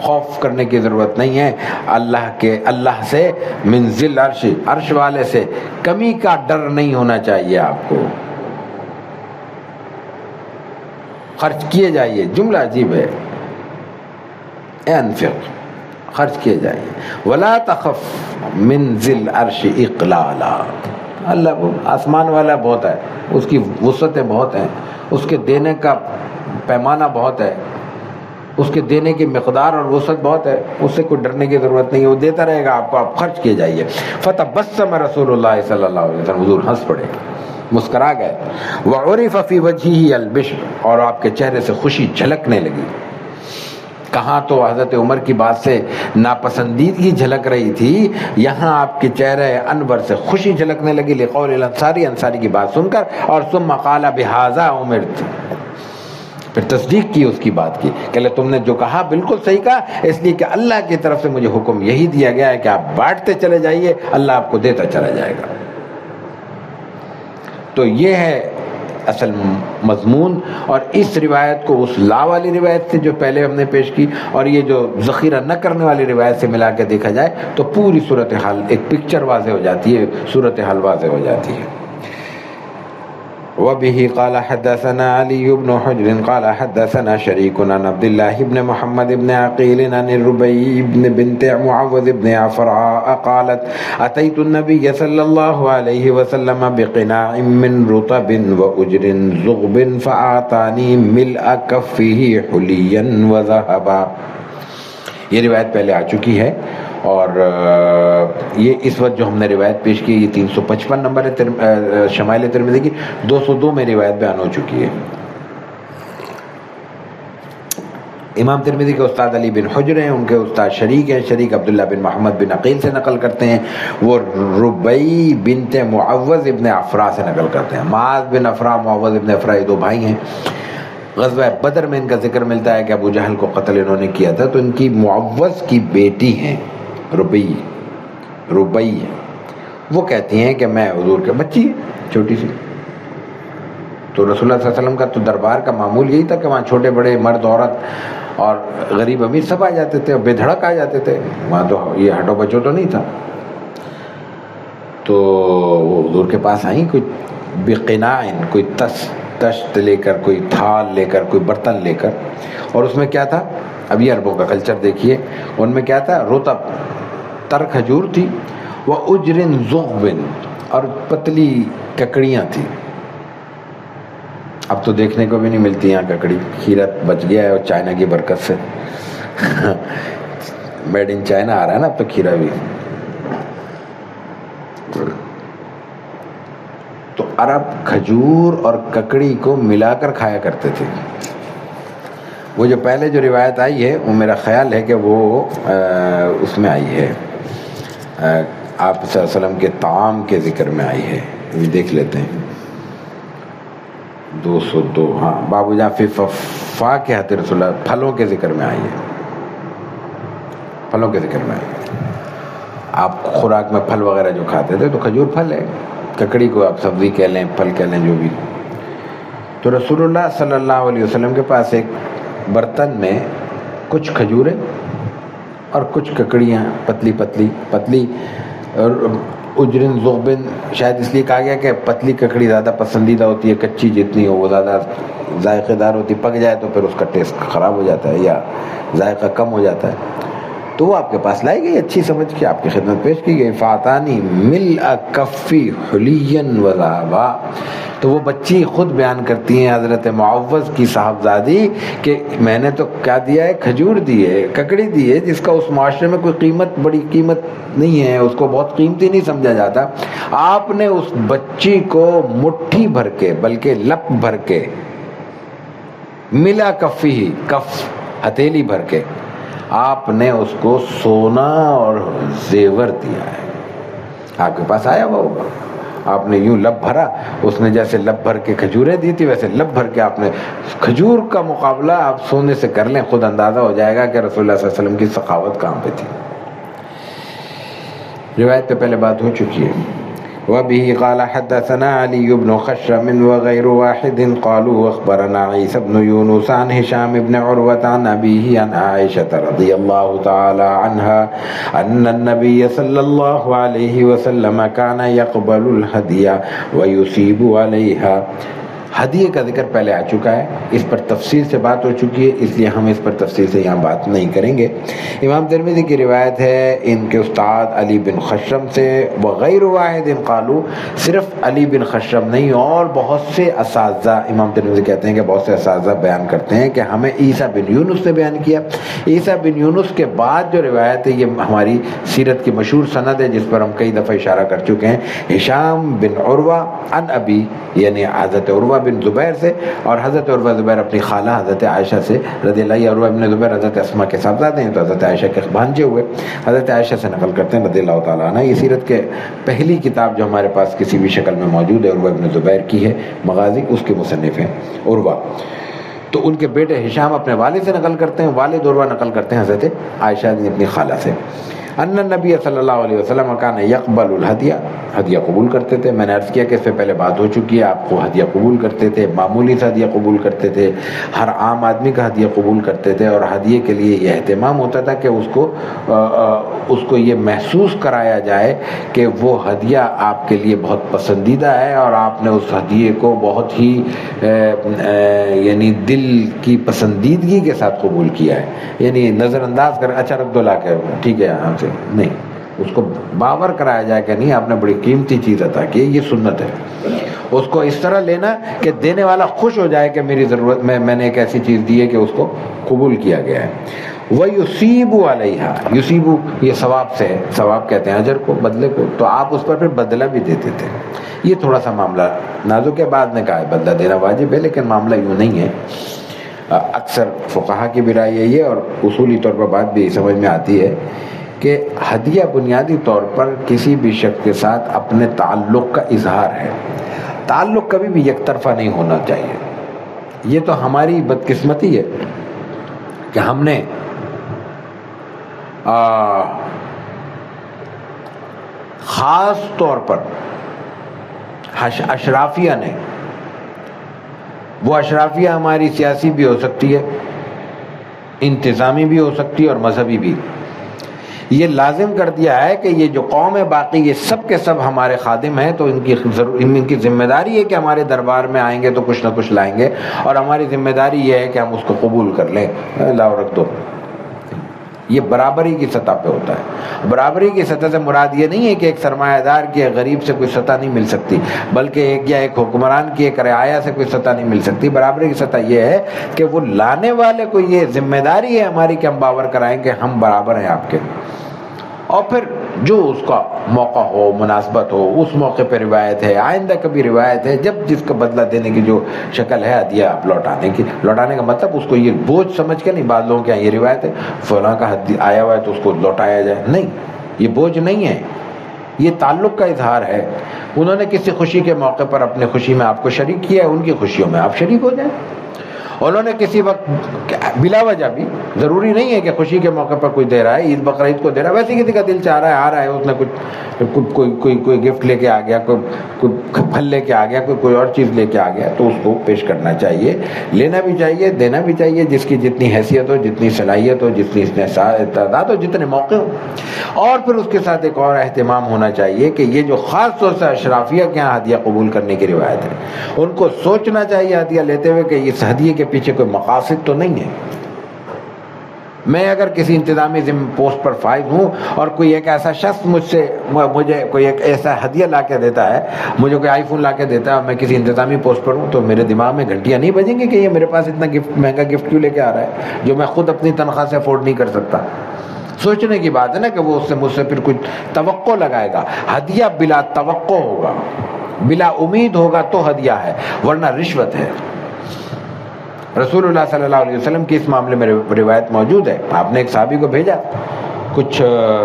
خوف کرنے کی ضرورت نہیں ہے، اللہ سے من ذل عرش، عرش والے سے کمی کا ڈر نہیں ہونا چاہیے آپ کو. خرچ کیے جائیے، جملہ عجیب ہے، انفق، خرچ کیے جائیے. ولا تخف من ذل عرش اقلالا، اللہ آسمان والا بہت ہے، اس کی وسعتیں بہت ہیں، اس کے دینے کا پیمانہ بہت ہے، اس کے دینے کی مقدار اور وسعت بہت ہے، اس سے کوئی ڈرنے کی ضرورت نہیں ہے، وہ دیتا رہے گا آپ کو، آپ خرچ کیے جائیے. فتبسم رسول اللہ صلی اللہ علیہ وسلم، حضور ہنس پڑے، مسکرا گئے. وعرف فی وجہہ البشر، اور آپ کے چہرے سے خوشی جھلکنے لگی. کہاں تو حضرت عمر کی بات سے ناپسندیدگی جھلک رہی تھی، یہاں آپ کے چہرے انور سے خوشی جھلکنے لگی. لقول الانصاری، انصاری کی بات سن کر. اور ثم قال بہذا امرت، پھر تصدیق کی اس کی بات کی کہ تم نے جو کہا بالکل صحیح کہا، اس لیے کہ اللہ کی طرف سے مجھے حکم یہی دیا گیا ہے کہ آپ بانٹتے چلے جائیے، اللہ آپ کو دیتا چلا جائے گا. تو یہ ہے اصل مضمون. اور اس روایت کو اس لا والی روایت سے جو پہلے ہم نے پیش کی اور یہ جو ذخیرہ نہ کرنے والی روایت سے ملا کے دیکھا جائے تو پوری صورتحال ایک پکچر واضح ہو جاتی ہے، صورتحال واضح ہو جاتی ہے. وبه قال حدثنا علي بن حجر قال حدثنا شريك عن عبد الله بن محمد بن عقيل عن الربيع بن بنت معوذ بن عفراء قالت أتيت النبي صلى الله عليه وسلم بقناع من رطب وأجر زغب فأعطاني ملء كفه حليا وذهبا. یہ روایت پہلے آ چکی ہے اور یہ اس وقت جو ہم نے روایت پیش کی یہ 355 نمبر ہے شمائل ترمذی کی، 202 میں روایت بیان ہو چکی ہے. امام ترمذی کے استاد علی بن حجر ہیں، ان کے استاد شریک ہیں، شریک عبداللہ بن محمد بن عقیل سے نقل کرتے ہیں، وہ ربیع بنت معوذ ابن افرا سے نقل کرتے ہیں۔ معاذ بن افرا، معوذ ابن افرا، یہ دو بھائی ہیں۔ غزوہ بدر میں ان کا ذکر ملتا ہے کہ ابو جہل کو قتل انہوں نے کیا تھا، تو ان کی معوذ کی بیٹی ہیں ربیع، وہ کہتی ہیں کہ میں حضور کے بچی چھوٹی سی، تو رسول اللہ صلی اللہ علیہ وسلم کا تو دربار کا معمول یہی تھا کہ وہاں چھوٹے بڑے مرد عورت اور غریب امیر سب آ جاتے تھے اور بے دھڑک آ جاتے تھے، وہاں تو یہ ہٹو بچو تو نہیں تھا۔ تو وہ حضور کے پاس آئیں، کوئی بقناعن، کوئی تشت لے کر، کوئی تھال لے کر، کوئی برتن لے کر، اور اس میں کیا تھا؟ اب یہ عربوں کا کلچر دیکھیے، ان میں کیا تھا؟ رطب تر کھجور تھی، وہ اجرن زغبن، اور پتلی ککڑیاں تھیں۔ اب تو دیکھنے کو بھی نہیں ملتی یہاں ککڑی، کھیرا بچ گیا ہے اور چائنا کی برکت سے میڈ ان چائنا آ رہا ہے نا اب تو کھیرا بھی۔ تو عرب کھجور اور ککڑی کو ملا کر کھایا کرتے تھے۔ وہ جو پہلے جو روایت آئی ہے وہ میرا خیال ہے کہ وہ اس میں آئی ہے، آپ صلی اللہ علیہ وسلم کے طعام کے ذکر میں آئی ہے، دیکھ لیتے ہیں 202، ہاں، بابو جہاں فی فاکہۃ رسول اللہ، پھلوں کے ذکر میں آئی ہے، پھلوں کے ذکر میں آئی ہے۔ آپ خوراک میں پھل وغیرہ جو کھاتے تھے تو کھجور پھل ہے، ککڑی کو آپ سبزی کہہ لیں، پھل کہہ لیں، جو بھی۔ تو رسول اللہ صلی اللہ علیہ وسلم کے پاس ایک برتن میں کچھ کھجوریں اور کچھ ککڑیاں پتلی پتلی اور اجرن زغبن، شاید اس لیے کہا گیا کہ پتلی ککڑی زیادہ پسندیدہ ہوتی ہے، کچی جتنی ہو وہ زیادہ ذائقے دار ہوتی، پک جائے تو پھر اس کا ٹیسٹ خراب ہو جاتا ہے یا ذائقہ کم ہو جاتا ہے۔ تو وہ آپ کے پاس لائی گئی، اچھی سمجھ کے آپ کی خدمت پیش کی گئی۔ فاتانی ملء کفی حلیا وذهبا، تو وہ بچی خود بیان کرتی ہیں حضرت معوذ کی صاحبزادی کہ میں نے تو کیا دیا ہے؟ کھجور دی ہے، ککڑی دی ہے، جس کا اس معاشرے میں کوئی قیمت، بڑی قیمت نہیں ہے، اس کو بہت قیمتی نہیں سمجھا جاتا۔ آپ نے اس بچی کو مٹھی بھر کے، بلکہ لپ بھر کے، ملا کفی، کف ہتھیلی بھر کے، آپ نے اس کو سونا اور زیور دیا ہے۔ آپ کے پاس آیا ہوا ہوگا، آپ نے یوں لب بھرا، اس نے جیسے لب بھر کے کھجوریں دی تھی ویسے لب بھر کے آپ نے کھجور کا مقابلہ آپ سونے سے کر لیں، خود اندازہ ہو جائے گا کہ رسول اللہ صلی اللہ علیہ وسلم کی سخاوت کہاں پہ تھی۔ روایت پہ پہلے بات ہو چکی ہے۔ وبه قال حدثنا علي بن خشرم وغير واحد قالوا اخبرنا عيسى بن يونس عن هشام بن عروة عن أبيه عن عائشة رضي الله تعالى عنها أن النبي صلى الله عليه وسلم كان يقبل الهدي ويصيب عليها۔ ہدیے کا ذکر پہلے آ چکا ہے، اس پر تفصیل سے بات ہو چکی ہے، اس لیے ہم اس پر تفصیل سے یہاں بات نہیں کریں گے۔ امام ترمذی کی روایت ہے ان کے استاد علی بن خشرم سے، وغیر واحد قالو، صرف علی بن خشرم نہیں اور بہت سے اساتذہ، امام ترمذی کہتے ہیں کہ بہت سے اساتذہ بیان کرتے ہیں کہ ہمیں عیسیٰ بن یونس نے بیان کیا۔ عیسیٰ بن یونس کے بعد جو روایت ہے یہ ہماری سیرت کی مشہور سند ہے جس پر ہم کئی دفعہ اشارہ کر چکے ہیں، ہشام بن عروہ عن ابی، یعنی حضرت عروہ بن زبیر سے، اور حضرت عروہ زبیر اپنی خالہ حضرت عائشہ سے رضی اللہ عنہ، عروہ بن زبیر حضرت اسماء کے صاحبزادے ہیں تو حضرت عائشہ کے بھانجے ہوئے، حضرت عائشہ سے نقل کرتے ہیں رضی اللہ تعالیٰ عنہ۔ یہ سیرت کے پہلی کتاب جو ہمارے پاس کسی بھی شکل میں موجود ہے عروہ بن زبیر کی ہے، مغازی، اس کے مصنف ہیں عروہ۔ تو ان کے بیٹے ہشام اپنے والد سے نقل کرتے ہیں، والد عروہ نقل کرتے ہیں حضرت عائشہ نے اپنی خالہ سے، ان النبی صلی اللہ علیہ وسلم کان یقبل الہدیہ، ہدیہ قبول کرتے تھے۔ میں نے عرض کیا کہ اس سے پہلے بات ہو چکی ہے، آپ کو ہدیہ قبول کرتے تھے، معمولی سا ہدیہ قبول کرتے تھے، ہر عام آدمی کا ہدیہ قبول کرتے تھے، اور ہدیے کے لیے یہ اہتمام ہوتا تھا کہ اس کو یہ محسوس کرایا جائے کہ وہ ہدیہ آپ کے لیے بہت پسندیدہ ہے اور آپ نے اس ہدیے کو بہت ہی یعنی دل کی پسندیدگی کے ساتھ قبول کیا ہے، یعنی نظر انداز کر اچھا رکھ دو لا کے ٹھیک ہے یہاں سے نہیں، اس کو باور کرایا جائے کہ نہیں آپ نے بڑی قیمتی چیز عطا کی، یہ سنت ہے۔ اس کو اس طرح لینا کہ دینے والا خوش ہو جائے کہ میری ضرورت میں نے ایک ایسی چیز دی ہے کہ اس کو قبول کیا گیا ہے۔ وَيُصِيبُ عَلَيْهَا، یصیبو یہ ثواب سے ہے، ثواب کہتے ہیں اجر کو، بدلے کو، تو آپ اس پر پھر بدلہ بھی دیتے تھے۔ یہ تھوڑا سا معاملہ نازک ہے، بعد نے کہا ہے بدلہ دینا واجب ہے، لیکن معاملہ یوں نہیں ہے۔ اکثر فقہا کی بھی رائے یہی ہے اور اصولی طور پر بات بھی سمجھ میں آتی ہے کہ ہدیہ بنیادی طور پر کسی بھی شخص کے ساتھ اپنے تعلق کا اظہار ہے. تعلق کبھی بھی یک طرفہ نہیں ہونا چاہیے. یہ تو ہماری بدقسمتی ہے کہ ہم نے خاص طور پر اشرافیہ نے، وہ اشرافیہ ہماری سیاسی بھی ہو سکتی ہے، انتظامی بھی ہو سکتی ہے اور مذہبی بھی، یہ لازم کر دیا ہے کہ یہ جو قوم ہے باقی یہ سب کے سب ہمارے خادم ہیں، تو ان کی ذمہ داری ہے کہ ہمارے دربار میں آئیں گے تو کچھ نہ کچھ لائیں گے، اور ہماری ذمہ داری یہ ہے کہ ہم اس کو قبول کر لیں، لاؤ رکھ دو. یہ برابری کی سطح پہ ہوتا ہے. برابری کی سطح سے مراد یہ نہیں ہے کہ ایک سرمایہ دار کی ایک غریب سے کوئی سطح نہیں مل سکتی، بلکہ ایک حکمران کی ایک رعایا سے کوئی سطح نہیں مل سکتی. برابری کی سطح یہ ہے کہ وہ لانے والے کو یہ ذمہ داری ہے ہماری کہ ہم باور کرائیں کہ ہم برابر ہیں آپ کے، اور پھر جو اس کا موقع ہو، مناسبت ہو، اس موقع پہ روایت ہے، آئندہ کبھی روایت ہے، جب جس کا بدلہ دینے کی جو شکل ہے ہدیہ آپ لوٹانے کا مطلب اس کو یہ بوجھ سمجھ کے نہیں. بعض لوگوں کے یہ روایت ہے فلاں کا آیا ہوا ہے تو اس کو لوٹایا جائے، نہیں، یہ بوجھ نہیں ہے، یہ تعلق کا اظہار ہے. انہوں نے کسی خوشی کے موقع پر اپنے خوشی میں آپ کو شریک کیا ہے، ان کی خوشیوں میں آپ شریک ہو جائیں. انہوں نے کسی وقت بلا وجہ بھی، ضروری نہیں ہے کہ خوشی کے موقع پر کوئی دے رہا ہے، عید بقرعید کو دے رہا ہے، ویسے کسی کا دل چاہ رہا ہے، آ رہا ہے، اس نے کوئی گفٹ لے کے آ گیا، کوئی پھل لے کے آ گیا، کوئی اور چیز لے کے آ گیا، تو اس کو پیش کرنا چاہیے، لینا بھی چاہیے، دینا بھی چاہیے، جس کی جتنی حیثیت ہو، جتنی صلاحیت ہو، جتنی تعداد ہو، جتنے موقع ہو. اور پھر اس کے ساتھ ایک اور اہتمام ہونا چاہیے کہ یہ جو خاص طور سے اشرافیہ کے یہاں ہدیہ قبول کرنے کی روایت ہے، ان کو سوچنا چاہیے ہدیہ لیتے ہوئے کہ اس ہدیے کے پیچھے کوئی مقاصد تو نہیں ہے. میں اگر کسی انتظامی پوسٹ پر فائز ہوں اور کوئی ایک ایسا شخص مجھے کوئی ایک ایسا ہدیہ لا کے دیتا ہے، مجھے کوئی آئی فون لا کے دیتا ہے اور میں کسی انتظامی پوسٹ پر ہوں، تو میرے دماغ میں گھنٹیاں نہیں بجیں گی کہ یہ میرے پاس اتنا مہنگا گفٹ کیوں لے کے آ رہا ہے جو میں خود اپنی تنخواہ سے افورڈ نہیں کر سکتا. سوچنے کی بات ہے نا کہ وہ مجھ سے پھر کچھ توقع لگائے گا. ہدیہ بلا توقع ہوگا، بلا امید ہوگا تو ہدیہ ہے، ورنہ رشوت ہے. رسول اللہ صلی اللہ علیہ وسلم کی اس معاملے میں روایت موجود ہے. آپ نے ایک صحابی کو بھیجا کچھ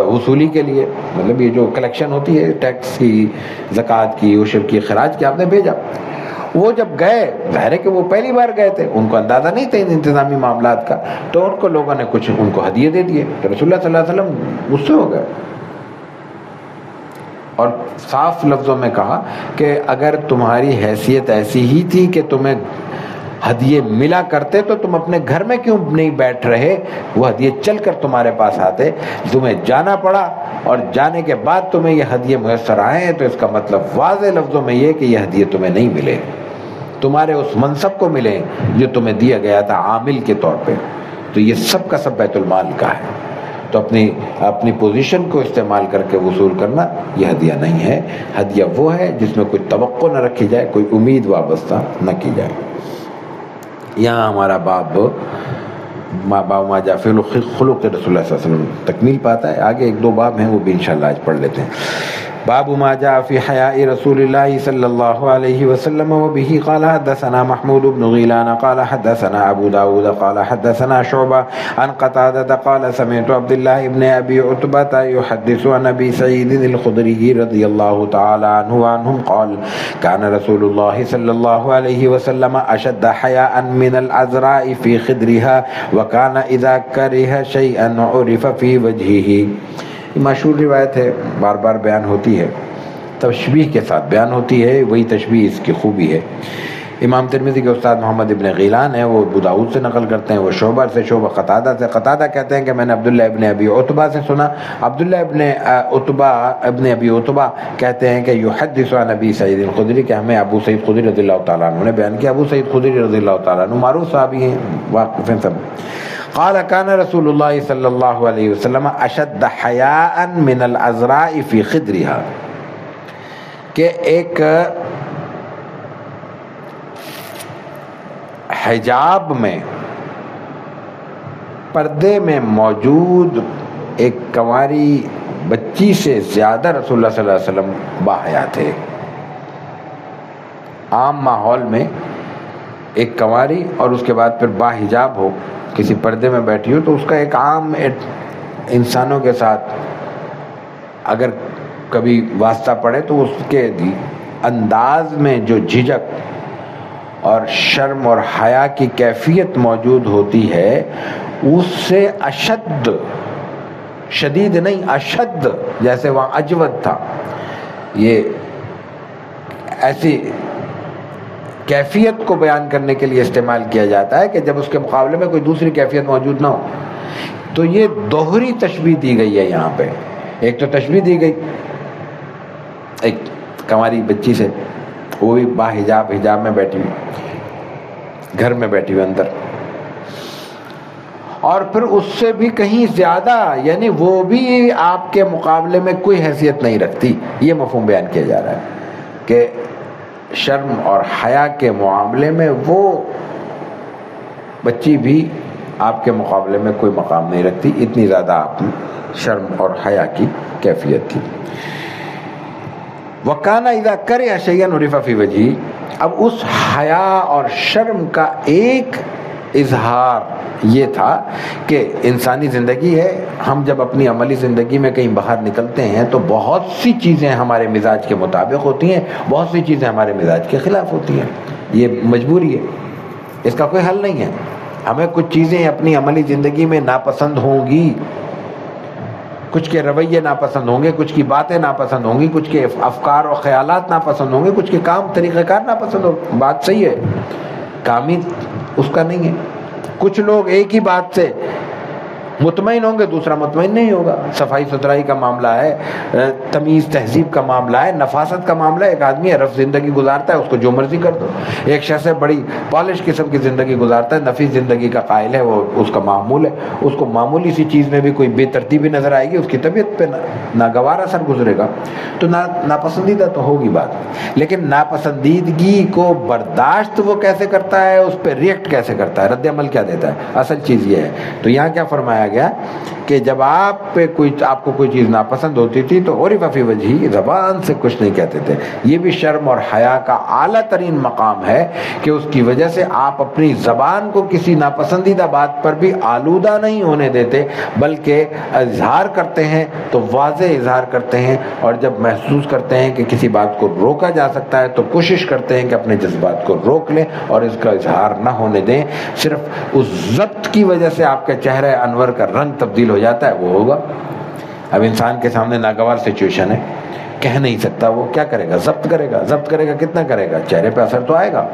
وصولی کے لیے، مطلب یہ جو کلیکشن ہوتی ہے ٹیکس کی، زکوٰۃ کی، عشر کی، خراج کی، آپ نے بھیجا. وہ جب گئے، ظاہر ہے کہ وہ پہلی بار گئے تھے، ان کو اندازہ نہیں تھا ان انتظامی معاملات کا، تو ان کو لوگوں نے کچھ ان کو ہدیے دے دیے. تو رسول اللہ صلی اللہ علیہ وسلم غصے ہو گئے اور صاف لفظوں میں کہا کہ اگر تمہاری حیثیت ایسی ہی تھی کہ تمہیں ہدیے ملا کرتے تو تم اپنے گھر میں کیوں نہیں بیٹھ رہے، وہ ہدیے چل کر تمہارے پاس آتے. تمہیں جانا پڑا اور جانے کے بعد تمہیں یہ ہدیے میسر آئے ہیں، تو اس کا مطلب واضح لفظوں میں یہ کہ یہ ہدیے تمہیں نہیں ملے، تمہارے اس منصب کو ملے جو تمہیں دیا گیا تھا عامل کے طور پہ. تو یہ سب کا سب بیت المال کا ہے، تو اپنی پوزیشن کو استعمال کر کے وصول کرنا یہ ہدیہ نہیں ہے. ہدیہ وہ ہے جس میں کوئی توقع نہ رکھی جائے، کوئی امید وابستہ نہ کی جائے. یہاں ہمارا باب ما جاء فی خلق رسول اللہ صلی اللہ علیہ وسلم تکمیل پاتا ہے. آگے ایک دو باب ہیں وہ بھی انشاءاللہ آج پڑھ لیتے ہیں. باب ما جاء في حياء رسول الله صلى الله عليه وسلم وبه قال حدثنا محمود بن غيلان قال حدثنا أبو داود قال حدثنا شعبة عن قتادة قال سمعت عبد الله بن أبي عتبة يحدث عن أبي سعيد الخدري رضي الله تعالى عنه وعنهم قال كان رسول الله صلى الله عليه وسلم أشد حياء من العذراء في خدرها وكان إذا كره شيئا عرف في وجهه. مشہور روایت ہے، بار بار بیان ہوتی ہے، تشبیہ کے ساتھ بیان ہوتی ہے، وہی تشبیہ اس کی خوبی ہے. امام ترمذی کے استاد محمد ابن غیلان ہیں، وہ ابو داؤد سے نقل کرتے ہیں، وہ شعبہ سے، شعبہ قتادہ سے. قتادہ کہتے ہیں کہ میں نے عبداللہ ابن ابی عتبہ سے سنا. عبداللہ ابن ابی عتبہ کہتے ہیں کہ یحدث عن ابی سعید الخدری، کہ ہمیں ابو سعید خدری رضی اللہ تعالیٰ عنہ نے بیان کیا. ابو سعید خدری رضی اللہ تعالیٰ عنہ معروف صحابی ہیں، واقف ہیں سب. قال كان رسول الله صلی اللہ علیہ وسلم اشد حیاء من العذراء فی خدرها، کہ ایک حجاب میں، پردے میں موجود ایک کنواری بچی سے زیادہ رسول اللہ صلی اللہ علیہ وسلم باحیا تھے. عام ماحول میں ایک کنواری اور اس کے بعد پھر باحجاب ہو، کسی پردے میں بیٹھی ہو، تو اس کا ایک عام انسانوں کے ساتھ اگر کبھی واسطہ پڑے تو اس کے انداز میں جو جھجک اور شرم اور حیا کی کیفیت موجود ہوتی ہے، اس سے اشد، شدید نہیں اشد، جیسے وہاں اجود تھا، یہ ایسی کیفیت کو بیان کرنے کے لیے استعمال کیا جاتا ہے کہ جب اس کے مقابلے میں کوئی دوسری کیفیت موجود نہ ہو. تو یہ دوہری تشبیہ دی گئی ہے یہاں پہ. ایک تو تشبیہ دی گئی ایک کنواری بچی سے، وہ بھی باحجاب، حجاب میں بیٹھی ہوئی، گھر میں بیٹھی ہوئی اندر، اور پھر اس سے بھی کہیں زیادہ، یعنی وہ بھی آپ کے مقابلے میں کوئی حیثیت نہیں رکھتی. یہ مفہوم بیان کیا جا رہا ہے کہ شرم اور حیا کے معاملے میں وہ بچی بھی آپ کے مقابلے میں کوئی مقام نہیں رکھتی، اتنی زیادہ آپ شرم اور حیا کی کیفیت تھی. وَكَانَ إِذَا كَرِهَ شَيْئًا عُرِفَ فِي وَجْهِهِ. اب اس حیا اور شرم کا ایک اظہار یہ تھا کہ انسانی زندگی ہے، ہم جب اپنی عملی زندگی میں کہیں باہر نکلتے ہیں تو بہت سی چیزیں ہمارے مزاج کے مطابق ہوتی ہیں، بہت سی چیزیں ہمارے مزاج کے خلاف ہوتی ہیں. یہ مجبوری ہے، اس کا کوئی حل نہیں ہے. ہمیں کچھ چیزیں اپنی عملی زندگی میں ناپسند ہوں گی، کچھ کے رویے ناپسند ہوں گے، کچھ کی باتیں ناپسند ہوں گی، کچھ کے افکار و خیالات ناپسند ہوں گے، کچھ کے کام طریقہ کار ناپسند ہوں. بات صحیح ہے، کام ہی اس کا نہیں ہے. کچھ لوگ ایک ہی بات سے مطمئن ہوں گے، دوسرا مطمئن نہیں ہوگا. صفائی ستھرائی کا معاملہ ہے، تمیز تہذیب کا معاملہ ہے، نفاست کا معاملہ ہے. ایک آدمی رف زندگی گزارتا ہے، اس کو جو مرضی کر دو. ایک شخص بڑی پالش قسم کی زندگی گزارتا ہے، نفیس زندگی کا قائل ہے، وہ اس کا معمول ہے. اس کو معمولی سی چیز میں بھی کوئی بے ترتیبی نظر آئے گی، اس کی طبیعت پہ ناگوار اثر گزرے گا، تو ناپسندیدہ تو ہوگی بات. لیکن ناپسندیدگی کو برداشت وہ کیسے کرتا ہے، اس پہ ریئیکٹ کیسے کرتا ہے، رد عمل کیا دیتا ہے، اصل چیز یہ ہے. تو یہاں کیا فرمایا گیا کہ جب آپ کو کوئی چیز ناپسند ہوتی تھی تو عرف فی وجہی، زبان سے کچھ نہیں کہتے تھے. یہ بھی شرم اور حیا کا اعلیٰ ترین مقام ہے کہ اس کی وجہ سے آپ اپنی زبان کو کسی ناپسندیدہ بات پر بھی آلودہ نہیں ہونے دیتے، بلکہ اظہار کرتے ہیں تو واضح اظہار کرتے ہیں، اور جب محسوس کرتے ہیں کہ کسی بات کو روکا جا سکتا ہے تو کوشش کرتے ہیں کہ اپنے جذبات کو روک لیں اور اس کا اظہار نہ ہونے دیں. صرف اس ضبط کی وجہ سے آپ کے چہرے انور کا رنگ تبدیل ہو جاتا ہے، وہ ہوگا. اب انسان کے سامنے ناگوار سچویشن ہے، کہہ نہیں سکتا، وہ کیا کرے گا، ضبط کرے گا، کتنا کرے گا، چہرے پہ اثر تو آئے گا.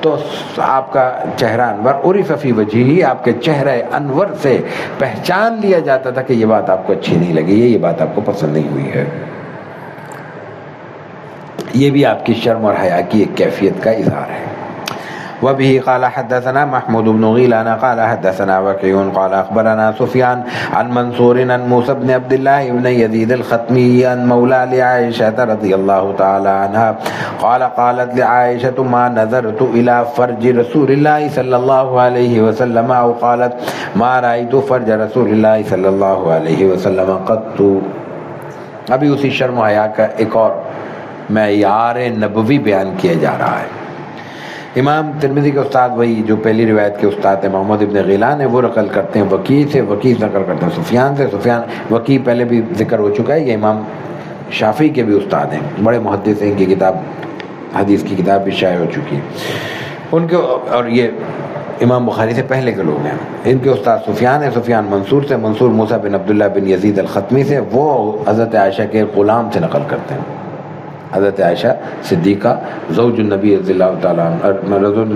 تو آپ کا چہرہ انور، عرف فی وجہہ، آپ کے چہرے انور سے پہچان لیا جاتا تھا کہ یہ بات آپ کو اچھی نہیں لگی ہے، یہ بات آپ کو پسند نہیں ہوئی ہے. یہ بھی آپ کی شرم اور حیا کی ایک کیفیت کا اظہار ہے. وبه قال حدثنا محمود بن غيلان قال حدثنا وكيع قال اخبرنا سفيان عن منصور عن موسى بن عبد الله بن يزيد الختمي عن مولى لعائشة رضي الله تعالى عنها قال قالت لعائشة ما نظرت الى فرج رسول الله صلى الله عليه وسلم او قالت ما رأيت فرج رسول الله صلى الله عليه وسلم قط. ابھی اسی شرم و حیا کا ایک اور معیار نبوی بیان کیا جا رہا ہے. امام ترمذی کے استاد وہی جو پہلی روایت کے استاد ہیں محمد ابن غیلان ہیں، وہ نقل کرتے ہیں وکیع سے، وکیع نقل کرتے ہیں سفیان سے، وکیع پہلے بھی ذکر ہو چکا ہے، یہ امام شافعی کے بھی استاد ہیں، بڑے محدث ہیں، ان کی کتاب حدیث کی کتاب بھی شائع ہو چکی ہے ان کے، اور یہ امام بخاری سے پہلے کے لوگ ہیں. ان کے استاد سفیان ہیں، سفیان منصور سے، منصور موسیٰ بن عبداللہ بن یزید الختمی سے، وہ حضرت عائشہ کے غلام سے نقل کرتے ہیں. حضرت عائشہ صدیقہ زوج النبی صلی اللہ تعالیٰ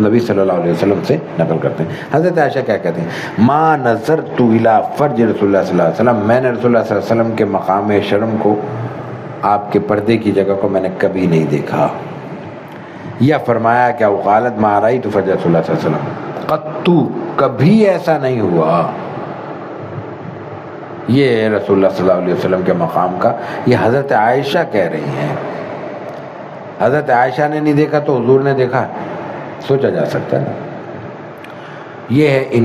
نبی صلی اللہ علیہ وسلم سے نقل کرتے ہیں. حضرت عائشہ کیا کہتے ہیں، ما نظرت الی فرج رسول اللہ صلی اللہ علیہ وسلم، میں نے رسول اللہ صلی اللہ علیہ وسلم کے مقام شرم کو، آپ کے پردے کی جگہ کو میں نے کبھی نہیں دیکھا. یا فرمایا کہ وقالت ما رأیت فرج رسول اللہ صلی اللہ علیہ وسلم قط، کبھی ایسا نہیں ہوا. یہ رسول اللہ صلی اللہ علیہ وسلم کے مقام کا، یہ حضرت عائشہ کہہ رہی ہیں. حضرت عائشہ نے نہیں دیکھا تو حضور نے دیکھا، سوچا جا سکتا ہے نا. یہ ہے ان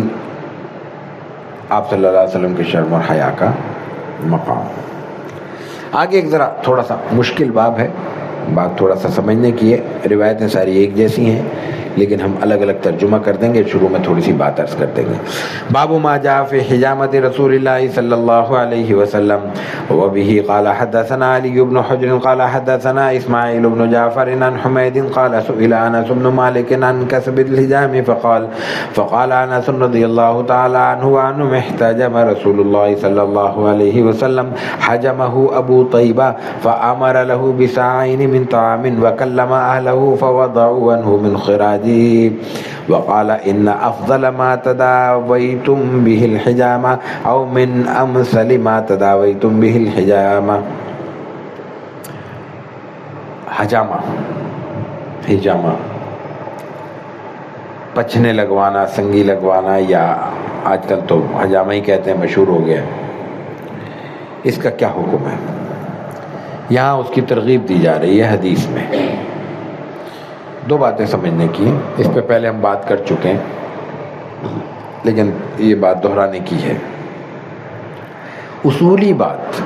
آپ صلی اللہ علیہ وسلم کے شرم اور حیا کا مقام. آگے ایک ذرا تھوڑا سا مشکل باب ہے، بات تھوڑا سا سمجھنے کی ہے. روایتیں ساری ایک جیسی ہیں لیکن ہم الگ الگ ترجمہ کر دیں گے. شروع میں تھوڑی سی بات عرض کر دیں گے. باب ما جاء فی حجامت رسول اللہ صلی اللہ علیہ وسلم وبه قال حدثنا علی بن حجر قال حدثنا اسماعیل بن جعفر عن حمید قال سئل انس بن مالک عن کسب الحجام فقال انس رضی اللہ تعالی عنہ وعنه احتجم رسول اللہ صلی اللہ علیہ وسلم حجمه ابو طیبہ فامر له بساعین من طعام وکلم اہلہ فوضعوا عنه من خراجه وقال ان افضل ما تداویتم به الحجامہ او من امثل ما تداویتم به الحجامہ. حجامہ پچھنے لگوانا، سنگی لگوانا، یا آج کل تو حجامہ ہی کہتے ہیں، مشہور ہو گیا. اس کا کیا حکم ہے؟ یہاں اس کی ترغیب دی جا رہی ہے حدیث میں. دو باتیں سمجھنے کی ہیں، اس پہ پہلے ہم بات کر چکے ہیں لیکن یہ بات دہرانے کی ہے. اصولی بات،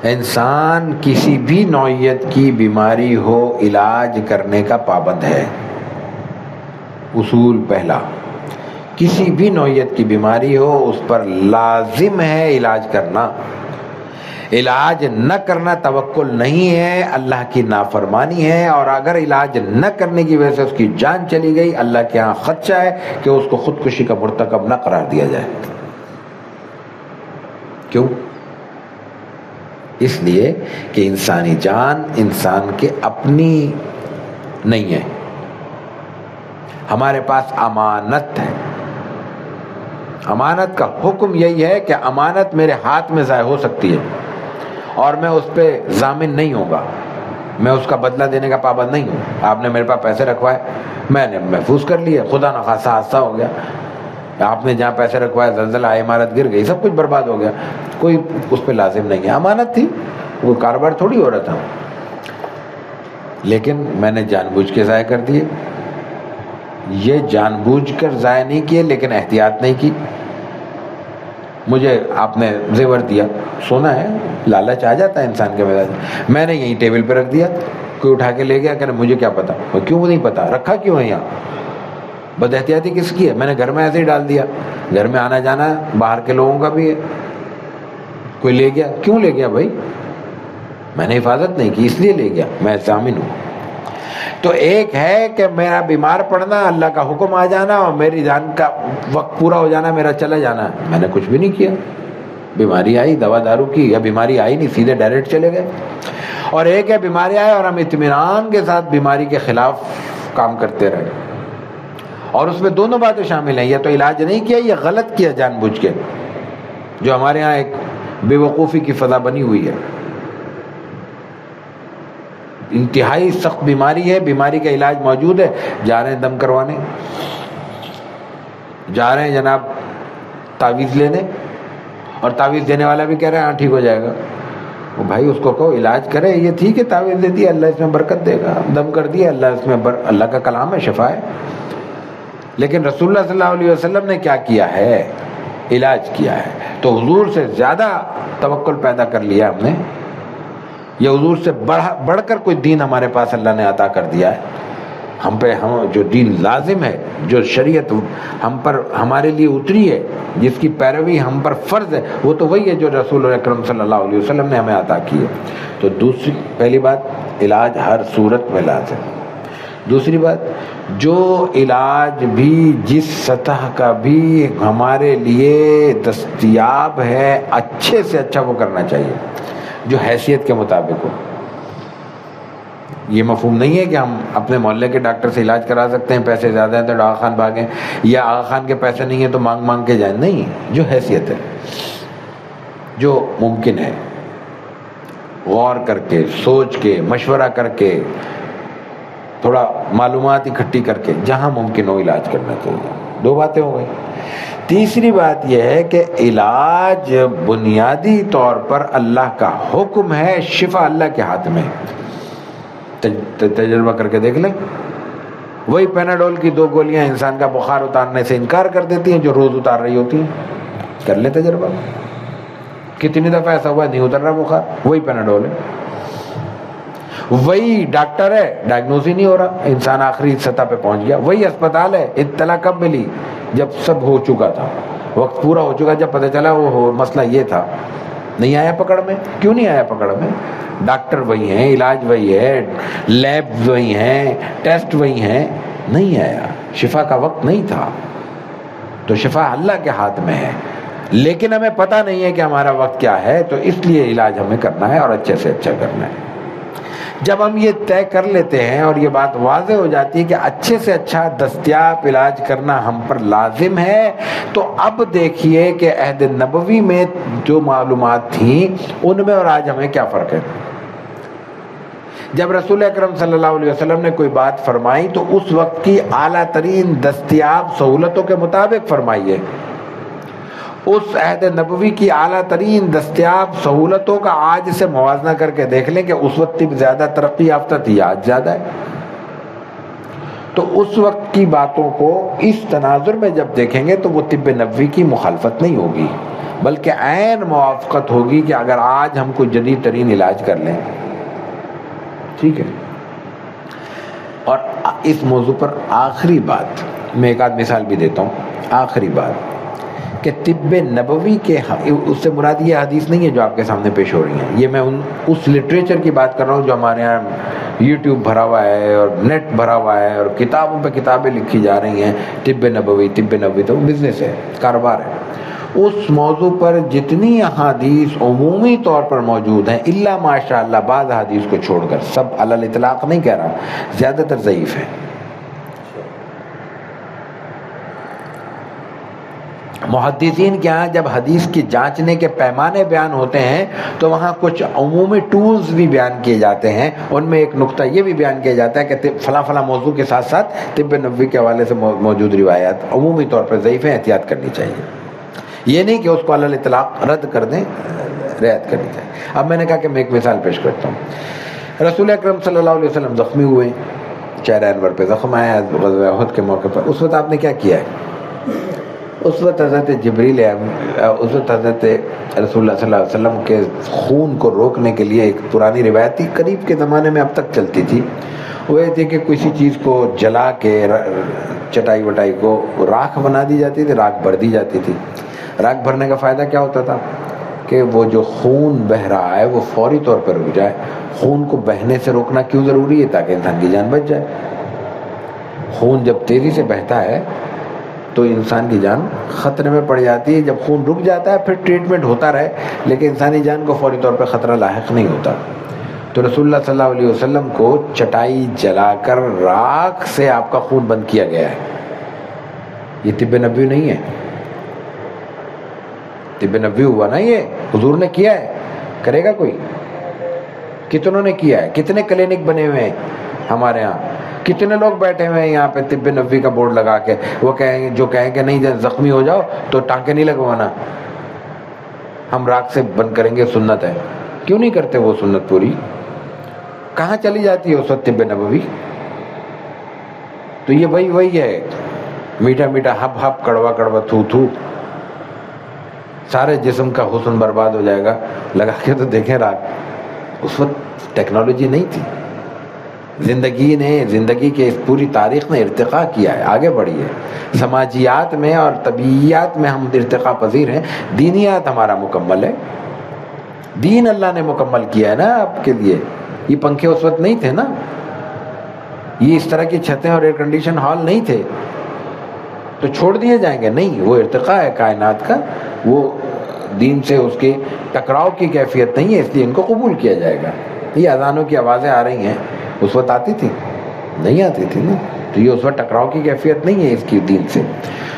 انسان کسی بھی نوعیت کی بیماری ہو علاج کرنے کا پابند ہے. اصول پہلا، کسی بھی نوعیت کی بیماری ہو اس پر لازم ہے علاج کرنا. علاج نہ کرنا توکل نہیں ہے، اللہ کی نافرمانی ہے. اور اگر علاج نہ کرنے کی وجہ سے اس کی جان چلی گئی، اللہ کے ہاں خدشہ ہے کہ اس کو خودکشی کا مرتکب نہ قرار دیا جائے. کیوں؟ اس لیے کہ انسانی جان انسان کے اپنی نہیں ہے، ہمارے پاس امانت ہے. امانت کا حکم یہی ہے کہ امانت میرے ہاتھ میں ضائع ہو سکتی ہے اور میں اس پہ ضامن نہیں ہوں گا، میں اس کا بدلہ دینے کا پابند نہیں ہوں. آپ نے میرے پاس پیسے رکھوائے، میں نے محفوظ کر لیے، خدا نخواستہ حادثہ ہو گیا، آپ نے جہاں پیسے رکھوائے زلزلہ آیا، عمارت گر گئی، سب کچھ برباد ہو گیا، کوئی اس پہ لازم نہیں ہے. امانت تھی، وہ کاروبار تھوڑی ہو رہا تھا. لیکن میں نے جان بوجھ کے ضائع کر دیے. یہ جان بوجھ کر ضائع نہیں کیے لیکن احتیاط نہیں کی. مجھے آپ نے زیور دیا، سونا ہے، لالچ آ جاتا ہے انسان کے مزاج میں. میں نے یہیں ٹیبل پہ رکھ دیا، کوئی اٹھا کے لے گیا کہ مجھے کیا پتا، کیوں نہیں پتا، رکھا کیوں ہے یہاں، بد احتیاطی کس کی ہے؟ میں نے گھر میں ایسے ہی ڈال دیا. گھر میں آنا جانا ہے، باہر کے لوگوں کا بھی ہے، کوئی لے گیا، کیوں لے گیا بھائی؟ میں نے حفاظت نہیں کی اس لیے لے گیا، میں ضامن ہوں. تو ایک ہے کہ میرا بیمار پڑنا، اللہ کا حکم آ جانا اور میری جان کا وقت پورا ہو جانا، میرا چلا جانا. میں نے کچھ بھی نہیں کیا، بیماری آئی، دوا دارو کی، یا بیماری آئی نہیں، سیدھے ڈائریکٹ چلے گئے. اور ایک ہے بیماری آئے اور ہم اطمینان کے ساتھ بیماری کے خلاف کام کرتے رہے. اور اس میں دونوں باتیں شامل ہیں، یا تو علاج نہیں کیا یا غلط کیا جان بوجھ کے، جو ہمارے ہاں ایک بے وقوفی کی فضا بنی ہوئی ہے. انتہائی سخت بیماری ہے، بیماری کا علاج موجود ہے، جا رہے ہیں دم کروانے، جا رہے ہیں جناب تعویذ لینے، اور تعویذ دینے والا بھی کہہ رہا ہے ہاں ٹھیک ہو جائے گا. وہ بھائی اس کو کہو علاج کرے، یہ ٹھیک ہے تعویذ دے دی اللہ اس میں برکت دے گا، دم کر دیا اللہ اس میں اللہ کا کلام ہے، شفا ہے. لیکن رسول اللہ صلی اللہ علیہ وسلم نے کیا کیا ہے؟ علاج کیا ہے. تو حضور سے زیادہ توکل پیدا کر لیا ہم نے، یہ حضور سے بڑھ کر کوئی دین ہمارے پاس اللہ نے عطا کر دیا ہے. ہم پہ جو دین لازم ہے، جو شریعت ہم پر ہمارے لیے اتری ہے، جس کی پیروی ہم پر فرض ہے، وہ تو وہی ہے جو رسول اکرم صلی اللہ علیہ وسلم نے ہمیں عطا کی ہے. تو پہلی بات، علاج ہر صورت میں لازم. دوسری بات، جو علاج بھی جس سطح کا بھی ہمارے لیے دستیاب ہے، اچھے سے اچھا وہ کرنا چاہیے جو حیثیت کے مطابق ہو. یہ مفہوم نہیں ہے کہ ہم اپنے محلے کے ڈاکٹر سے علاج کرا سکتے ہیں، پیسے زیادہ ہیں تو آغا خان بھاگیں، یا آغا خان کے پیسے نہیں ہیں تو مانگ مانگ کے جائیں. نہیں، جو حیثیت ہے، جو ممکن ہے، غور کر کے، سوچ کے، مشورہ کر کے، تھوڑا معلومات اکٹھی کر کے جہاں ممکن ہو علاج کرنا چاہیے. دو باتیں ہو گئی. تیسری بات یہ ہے کہ علاج بنیادی طور پر اللہ کا حکم ہے، شفا اللہ کے ہاتھ میں. تجربہ کر کے دیکھ لیں، وہی پیناڈول کی 2 گولیاں انسان کا بخار اتارنے سے انکار کر دیتی ہیں جو روز اتار رہی ہوتی ہیں. کر لیں تجربہ، کتنی دفعہ ایسا ہوا نہیں اتر رہا بخار، وہی پیناڈول ہے. وہی ڈاکٹر ہے، ڈائگنوز ہی نہیں ہو رہا، انسان آخری سطح پہ پہنچ گیا. وہی اسپتال ہے، اطلاع کب ملی؟ جب سب ہو چکا تھا، وقت پورا ہو چکا، جب پتہ چلا وہ مسئلہ یہ تھا. نہیں آیا پکڑ میں. کیوں نہیں آیا پکڑ میں؟ ڈاکٹر وہی ہیں، علاج وہی ہے، لیب وہی ہیں، ٹیسٹ وہی ہیں. نہیں آیا، شفا کا وقت نہیں تھا. تو شفا اللہ کے ہاتھ میں ہے، لیکن ہمیں پتہ نہیں ہے کہ ہمارا وقت کیا ہے، تو اس لیے علاج ہمیں کرنا ہے اور اچھے سے اچھا کرنا ہے. جب ہم یہ طے کر لیتے ہیں اور یہ بات واضح ہو جاتی ہے کہ اچھے سے اچھا دستیاب علاج کرنا ہم پر لازم ہے، تو اب دیکھیے کہ عہد نبوی میں جو معلومات تھیں ان میں اور آج ہمیں کیا فرق ہے. جب رسول اکرم صلی اللہ علیہ وسلم نے کوئی بات فرمائی تو اس وقت کی اعلیٰ ترین دستیاب سہولتوں کے مطابق فرمائی ہے. اس عہد نبوی کی اعلیٰ ترین دستیاب سہولتوں کا آج سے موازنہ کر کے دیکھ لیں کہ اس وقت طب زیادہ ترقی یافتہ تھی، آج زیادہ ہے. تو اس وقت کی باتوں کو اس تناظر میں جب دیکھیں گے تو وہ طب نبوی کی مخالفت نہیں ہوگی، بلکہ عین موافقت ہوگی کہ اگر آج ہم کوئی جدید ترین علاج کر لیں. ٹھیک ہے. اور اس موضوع پر آخری بات میں ایک آدھ مثال بھی دیتا ہوں. آخری بات کہ طب نبوی کے، اس سے مراد یہ حدیث نہیں ہے جو آپ کے سامنے پیش ہو رہی ہیں، یہ میں اس لٹریچر کی بات کر رہا ہوں جو ہمارے یہاں یوٹیوب بھرا ہوا ہے اور نیٹ بھرا ہوا ہے اور کتابوں پہ کتابیں لکھی جا رہی ہیں. طب نبوی تو بزنس ہے، کاروبار ہے. اس موضوع پر جتنی احادیث عمومی طور پر موجود ہیں، الا ماشاء اللہ بعض احادیث کو چھوڑ کر، سب علی الاطلاق نہیں کہہ رہا، زیادہ تر ضعیف ہیں. محدثین کے ہاں جب حدیث کی جانچنے کے پیمانے بیان ہوتے ہیں تو وہاں کچھ عمومی ٹولز بھی بیان کیے جاتے ہیں. ان میں ایک نقطہ یہ بھی بیان کیا جاتا ہے کہ فلاں فلاں موضوع کے ساتھ ساتھ طب نبوی کے حوالے سے موجود روایات عمومی طور پر ضعیف ہیں، احتیاط کرنی چاہیے. یہ نہیں کہ اس کو علی الاطلاق رد کر دیں، رعایت کرنی چاہیے. اب میں نے کہا کہ میں ایک مثال پیش کرتا ہوں. رسول اکرم صلی اللہ علیہ وسلم زخمی ہوئے، چہرہ انور پہ زخم آیا غزوہ احد کے موقع پر. اس وقت آپ نے کیا کیا ہے؟ اس وقت حضرت جبریل، اس وقت حضرت رسول اللہ صلی اللہ علیہ وسلم کے خون کو روکنے کے لیے ایک پرانی روایت تھی، قریب کے زمانے میں اب تک چلتی تھی. وہ یہ تھی کہ کسی چیز کو جلا کے چٹائی وٹائی کو راکھ بنا دی جاتی تھی، راکھ بھر دی جاتی تھی. راکھ بھرنے کا فائدہ کیا ہوتا تھا کہ وہ جو خون بہہ رہا ہے وہ فوری طور پر رک جائے. خون کو بہنے سے روکنا کیوں ضروری ہے؟ تاکہ انسان کی جان بچ جائے. خون جب تیزی سے بہتا ہے تو انسان کی جان خطرے میں پڑ جاتی ہے. جب خون رک جاتا ہے پھر ٹریٹمنٹ ہوتا رہے لیکن انسانی جان کو فوری طور پر خطرہ لاحق نہیں ہوتا. تو رسول اللہ صلی اللہ علیہ وسلم کو چٹائی جلا کر راکھ سے آپ کا خون بند کیا گیا ہے. یہ طب نبوی نہیں ہے، طب نبوی ہوا نا، یہ حضور نے کیا ہے. کرے گا کوئی؟ کتنوں نے کیا ہے؟ کتنے کلینک بنے ہوئے ہیں ہمارے ہاں؟ کتنے لوگ بیٹھے ہوئے ہیں یہاں پہ طب نبوی کا بورڈ لگا کے، وہ کہیں کہ نہیں زخمی ہو جاؤ تو ٹانکے نہیں لگوانا، ہم راکھ سے بند کریں گے، سنت ہے. کیوں نہیں کرتے وہ سنت پوری؟ کہاں چلی جاتی ہے اس وقت طب نبوی؟ تو یہ وہی ہے، میٹھا میٹھا ہپ ہپ، کڑوا کڑوا تھو تھو، سارے جسم کا حسن برباد ہو جائے گا. لگا کے تو دیکھیں راکھ. اس وقت ٹیکنالوجی نہیں تھی. زندگی کے اس پوری تاریخ نے ارتقا کیا ہے، آگے بڑھی ہے. سماجیات میں اور طبیعیات میں ہم ارتقا پذیر ہیں. دینیات ہمارا مکمل ہے، دین اللہ نے مکمل کیا ہے نا آپ کے لیے. یہ پنکھے اس وقت نہیں تھے نا، یہ اس طرح کی چھتیں اور ایئر کنڈیشن ہال نہیں تھے تو چھوڑ دیے جائیں گے؟ نہیں، وہ ارتقا ہے کائنات کا، وہ دین سے اس کے ٹکراؤ کی کیفیت نہیں ہے، اس لیے ان کو قبول کیا جائے گا. یہ اذانوں کی آوازیں آ رہی ہیں، اس وقت آتی تھی؟ نہیں آتی تھی نا. تو یہ اس وقت ٹکراؤ کی کیفیت نہیں ہے اس کی دین سے.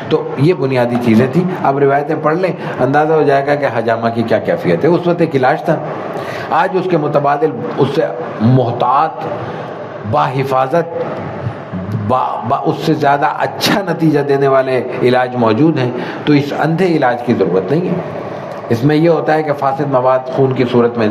تو یہ بنیادی چیزیں تھیں. اب روایتیں پڑھ لیں، اندازہ ہو جائے گا کہ حجامہ کی کیا کیفیت ہے. اس وقت ایک علاج تھا، آج اس کے متبادل اس سے محتاط، باحفاظت، اس سے زیادہ اچھا نتیجہ دینے والے علاج موجود ہیں. تو اس اندھے علاج کی ضرورت نہیں ہے. اس میں یہ ہوتا ہے کہ فاسد مواد خون کی صورت میں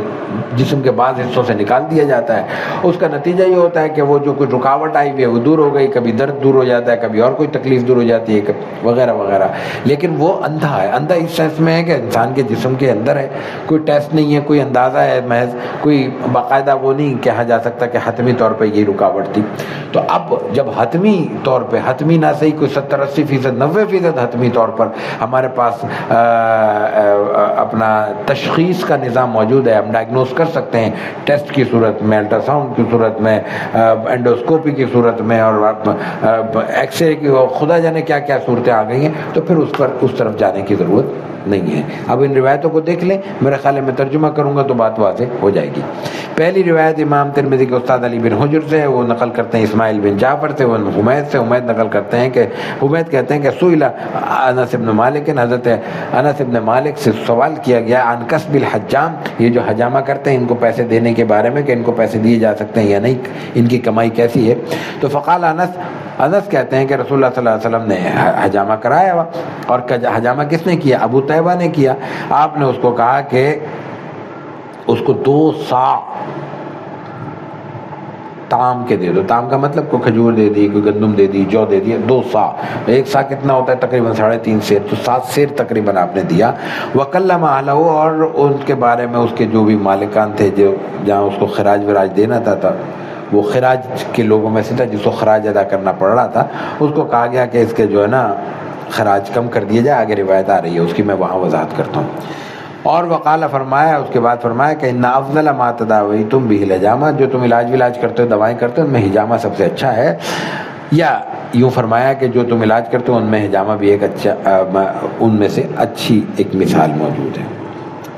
جسم کے بعض حصوں سے نکال دیا جاتا ہے، اس کا نتیجہ یہ ہوتا ہے کہ وہ جو کچھ رکاوٹ آئی ہوئی ہے وہ دور ہو گئی، کبھی درد دور ہو جاتا ہے، کبھی اور کوئی تکلیف دور ہو جاتی ہے وغیرہ وغیرہ. لیکن وہ اندھا ہے. اندھا اس سینس میں ہے کہ انسان کے جسم کے اندر ہے، کوئی ٹیسٹ نہیں ہے، کوئی اندازہ ہے محض، کوئی باقاعدہ وہ نہیں کہا جا سکتا کہ حتمی طور پہ یہ رکاوٹ تھی. تو اب جب حتمی طور پہ، حتمی نہ صحیح کوئی 70-80%، 90% حتمی طور پر ہمارے پاس اپنا تشخیص کا نظام موجود ہے، ہم ڈائگنوز کر سکتے ہیں ٹیسٹ کی صورت میں، الٹرا ساؤنڈ کی صورت میں، اینڈوسکوپی کی صورت میں، اور ایکس رے کی، خدا جانے کیا کیا صورتیں آ گئی ہیں، تو پھر اس طرف جانے کی ضرورت نہیں ہے. اب ان روایتوں کو دیکھ لیں، میرے خیال میں ترجمہ کروں گا تو بات واضح ہو جائے گی. پہلی روایت امام ترمذی کے استاد علی بن حجر سے ہے، وہ نقل کرتے ہیں اسماعیل بن جعفر سے، وہ حمید سے، حمید نقل کرتے ہیں کہ حمید کہتے ہیں کہ سئل انس بن مالک، حضرت انس بن مالک سے سوال کیا گیا عن کسب الحجام، یہ جو حجامہ کرتے ہیں ان کو پیسے دینے کے بارے میں، کہ ان کو پیسے دیے جا سکتے ہیں یا نہیں، ان کی کمائی کیسی ہے. تو فقال انس کہتے ہیں کہ رسول اللہ صلی اللہ علیہ وسلم نے حجامہ کرایا ہوا. اور حجامہ کس نے کیا؟ ابو طیبہ نے کیا. آپ نے اس کو کہا کہ اس کو 2 صاع تام کے دے دو. تام کا مطلب کوئی کھجور دے دی، کوئی گندم دے دی، جو دے دیا. 2 صاع، ایک صاع کتنا ہوتا ہے؟ تقریباً 3.5 سیر، تو 7 سیر تقریباً آپ نے دیا. وکلم اہلہ، اور ان کے بارے میں اس کے جو بھی مالکان تھے، جو جہاں اس کو خراج وراج دینا تھا، وہ خراج کے لوگوں میں سے تھا جس کو خراج ادا کرنا پڑ رہا تھا، اس کو کہا گیا کہ اس کے جو ہے نا خراج کم کر دیا جائے. آگے روایت آ رہی ہے اس کی، میں وہاں وضاحت کرتا ہوں. اور وقال فرمایا، اس کے بعد فرمایا کہ ان افضل ما تداویتم به الحجامہ، جو تم علاج کرتے ہو، دوائیں کرتے ہو، ان میں حجامہ سب سے اچھا ہے. یا یوں فرمایا کہ جو تم علاج کرتے ہو ان میں حجامہ بھی ایک اچھا، ان میں سے اچھی ایک مثال موجود ہے.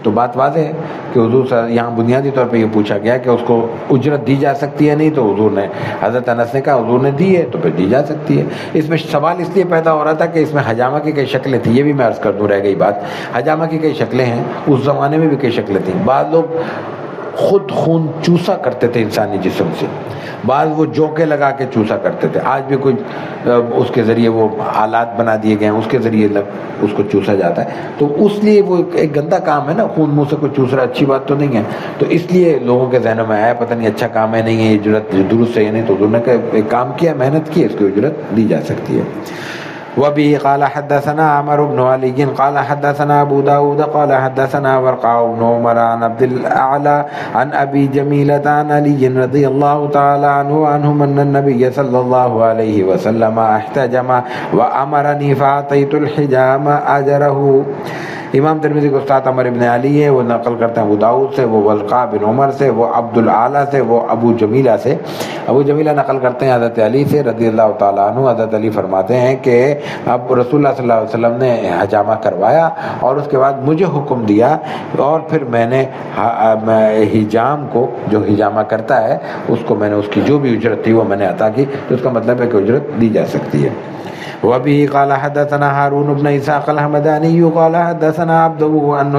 تو بات واضح ہے کہ حضور یہاں بنیادی طور پہ یہ پوچھا گیا کہ اس کو اجرت دی جا سکتی ہے نہیں، تو حضور نے، حضرت انس نے کہا حضور نے دی ہے تو پھر دی جا سکتی ہے. اس میں سوال اس لیے پیدا ہو رہا تھا کہ اس میں حجامہ کی کئی شکلیں تھیں. یہ بھی میں عرض کر دوں، رہ گئی بات. حجامہ کی کئی شکلیں ہیں، اس زمانے میں بھی کئی شکلیں تھیں. بعض لوگ خود خون چوسا کرتے تھے انسانی جسم سے، بعض وہ جوکے لگا کے چوسا کرتے تھے. آج بھی کوئی اس کے ذریعے وہ آلات بنا دیے گئے ہیں، اس کے ذریعے اس کو چوسا جاتا ہے. تو اس لیے وہ ایک گندا کام ہے نا، خون منہ سے کوئی چوس رہا، اچھی بات تو نہیں ہے. تو اس لیے لوگوں کے ذہنوں میں آیا پتہ نہیں اچھا کام ہے نہیں ہے، اجرت درست ہے یا نہیں. تو حضور نے ایک کام کیا، محنت کی، اس کی اجرت دی جا سکتی ہے. وبه قال حدثنا عمرو بن علي قال حدثنا ابو داود قال حدثنا ورقاء بن عمر عن عبد الاعلى عن ابي جميلة عن علي رضي الله تعالى عنه ان النبي صلى الله عليه وسلم احتجم وامرني فاعطيت الحجام اجره. امام ترمذی کے استاد عمر ابن علی ہے، وہ نقل کرتے ہیں ابو داؤد سے، وہ ورقاء بن عمر سے، وہ عبد الاعلیٰ سے، وہ ابو جمیلہ سے. ابو جمیلہ نقل کرتے ہیں حضرت علی سے رضی اللہ تعالیٰ عنہ. حضرت علی فرماتے ہیں کہ اب رسول اللہ صلی اللہ علیہ وسلم نے حجامہ کروایا اور اس کے بعد مجھے حکم دیا، اور پھر میں نے حجام کو، جو حجامہ کرتا ہے اس کو، میں نے اس کی جو بھی اجرت تھی وہ میں نے عطا کی. تو اس کا مطلب ہے کہ اجرت دی جا سکتی ہے. وبه قال حدثنا هارون بن إسحاق الحمداني قال حدثنا عبده عن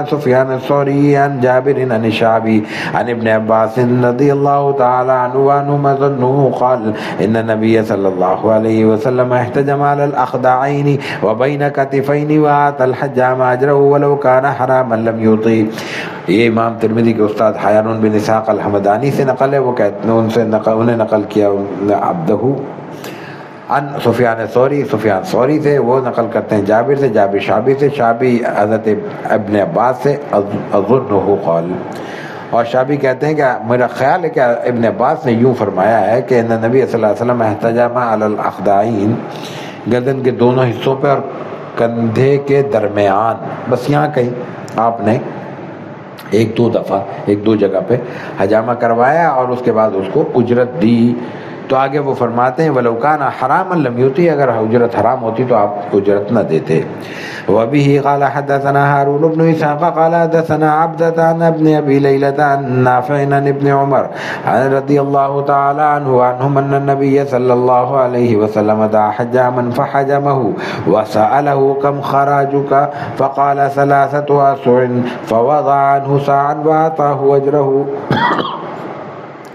سفيان الثوري عن جابر عن الشعبي عن ابن عباس رضي الله تعالى عنهما ظنه قال إن النبي صلى الله عليه وسلم احتجم على الأخدعين وبين كتفين وآتى الحجام أجره ولو كان حراما لم يطيع. یہ امام ترمذی کے استاد ہارون بن اسحاق الحمدانی سے نقل ہے. وہ کہتے ہیں انہیں نقل کیا عبدہ عن سفیان ثوری، سفیان ثوری سے، وہ نقل کرتے ہیں جابر سے، جابر شعبی سے، شعبی حضرت ابن عباس سے اظنہ قال. اور شعبی کہتے ہیں کہ میرا خیال ہے کہ ابن عباس نے یوں فرمایا ہے کہ نبی صلی اللہ علیہ وسلم احتجم علی الاخدعین، گردن کے دونوں حصوں پہ اور کندھے کے درمیان، بس یہاں کہیں آپ نے 1-2 دفعہ 1-2 جگہ پہ حجامہ کروایا اور اس کے بعد اس کو اجرت دی. تو آگے وہ فرماتے ہیں وَلَوْ كَانَ حَرَامًا لَمْ يُؤْتِ، اگر اجرت حرام ہوتی تو آپ اجرت نہ دیتے. وَبِهِ قَالَ حَدَّثَنَا هَارُونُ بْنُ إِسْحَاقَ قَالَ حَدَّثَنَا عَبْدَةُ عَنْ ابْنِ أَبِي لَيْلَةَ عَنْ نَافِعٍ عَنْ ابْنِ عُمَرَ رضي الله تعالى عنهم أن النبي صلى الله عليه وسلم دعا حجاما فحجمه وسأله كم خراجك فقال 3 أسع فوضع عنه ساعا وأعطاه أجره.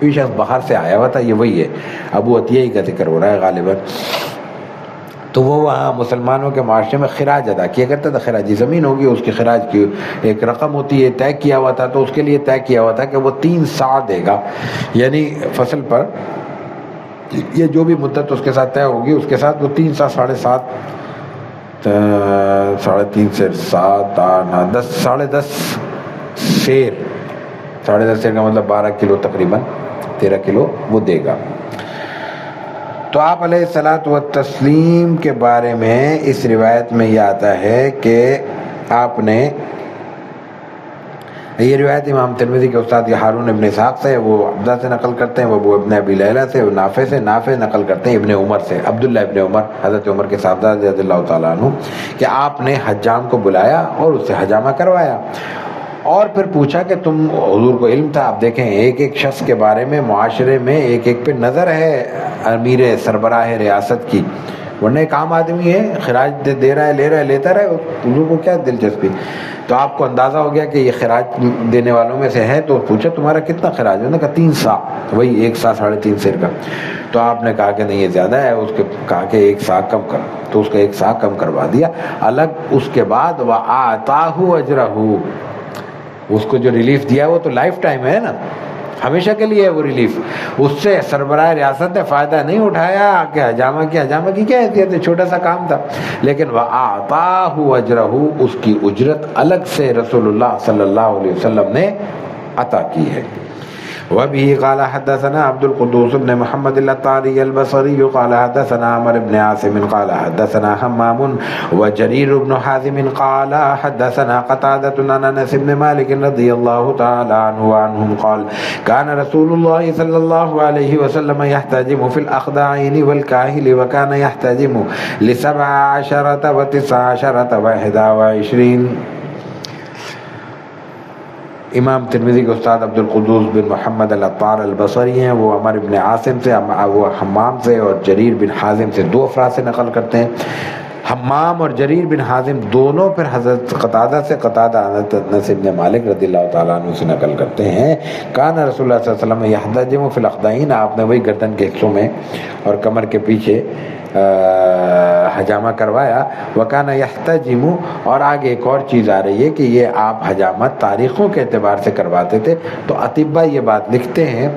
یہ شخص باہر سے آیا ہوا تھا، یہ وہی ہے، ابو عطیہ کا ذکر ہو رہا ہے غالباً. تو وہ وہاں مسلمانوں کے معاشرے میں خراج ادا کیا کرتا تھا. خراجی زمین ہوگی, اس کی خراج کی ایک رقم ہوتی ہے, طے کیا ہوا تھا. تو اس کے لیے طے کیا ہوا تھا کہ وہ 3 سا دے گا, یعنی فصل پر یہ جو بھی مدت اس کے ساتھ طے ہوگی اس کے ساتھ وہ 3 سا 7.5 3.5 سے 7 8 10 10.5 سیر, 10.5 سیر کا مطلب 12 کلو تقریباً 13 کلو وہ دے گا. تو آپ علیہ الصلاۃ والتسلیم کے بارے میں اس روایت میں یہ آتا ہے کہ آپ نے, یہ روایت امام ترمذی کے استاد ہارون ابن اسحاق سے, وہ عبدہ سے نقل کرتے ہیں, وہ ابن ابی لیلہ سے, وہ نافع سے, نافع نقل کرتے ہیں ابن عمر سے, عبداللہ ابن عمر حضرت عمر کے صاحبزادے رضی اللہ تعالیٰ عنہ, کہ آپ نے حجام کو بلایا اور اس سے حجامہ کروایا اور پھر پوچھا کہ تم, حضور کو علم تھا. آپ دیکھیں ایک ایک شخص کے بارے میں معاشرے میں ایک ایک پہ نظر ہے امیر سربراہ ریاست کی, ورنہ ایک عام آدمی ہے, خراج دے رہا ہے, لے رہا ہے, لیتا رہے, حضور کو کیا دلچسپی. تو آپ کو اندازہ ہو گیا کہ یہ خراج دینے والوں میں سے ہے, تو پوچھا تمہارا کتنا خراج ہے, انہوں نے کہا 3 سا, وہی 1 سا 3.5 سیر کا. تو آپ نے کہا کہ نہیں یہ زیادہ ہے, اس کے کہا کہ 1 سا کم کر, تو اس کا 1 سا کم کروا دیا الگ. اس کے بعد وَآتَاهُ أَجْرَهُ, اس کو جو ریلیف دیا وہ تو لائف ٹائم ہے نا, ہمیشہ کے لیے ہے وہ ریلیف. اس سے سربراہ ریاست نے فائدہ نہیں اٹھایا کہ حجامہ کی کیا حیثیت ہے, چھوٹا سا کام تھا, لیکن وَآتَاهُ أَجْرَهُ, اس کی اجرت الگ سے رسول اللہ صلی اللہ علیہ وسلم نے عطا کی ہے. وبه قال حدثنا عبد القدوس بن محمد العطاري البصري قال حدثنا عمرو بن عاصم قال حدثنا حمام وجرير بن حازم قال حدثنا قتادة عن انس بن مالك رضي الله تعالى عنه وعنهم قال كان رسول الله صلى الله عليه وسلم يحتجم في الأخدعين والكاهل وكان يحتجم ل17 و19 و21. امام ترمذی کے استاد عبد القدوس بن محمد العطار البصری ہیں, وہ عمر بن عاصم سے, وہ حمام سے اور جریر بن حازم سے, 2 افراد سے نقل کرتے ہیں. حمام اور جریر بن حازم دونوں پھر حضرت قتادہ سے, قتادہ انس بن مالک رضی اللہ تعالیٰ عنہ سے نقل کرتے ہیں. کان رسول اللہ صلی اللہ علیہ وسلم یحتجم فی الاخدعین, آپ نے وہی گردن کے حصوں میں اور کمر کے پیچھے حجامہ کروایا. وکانا یحتجم, اور آگے ایک اور چیز آ رہی ہے کہ یہ آپ حجامت تاریخوں کے اعتبار سے کرواتے تھے. تو اطباء یہ بات لکھتے ہیں,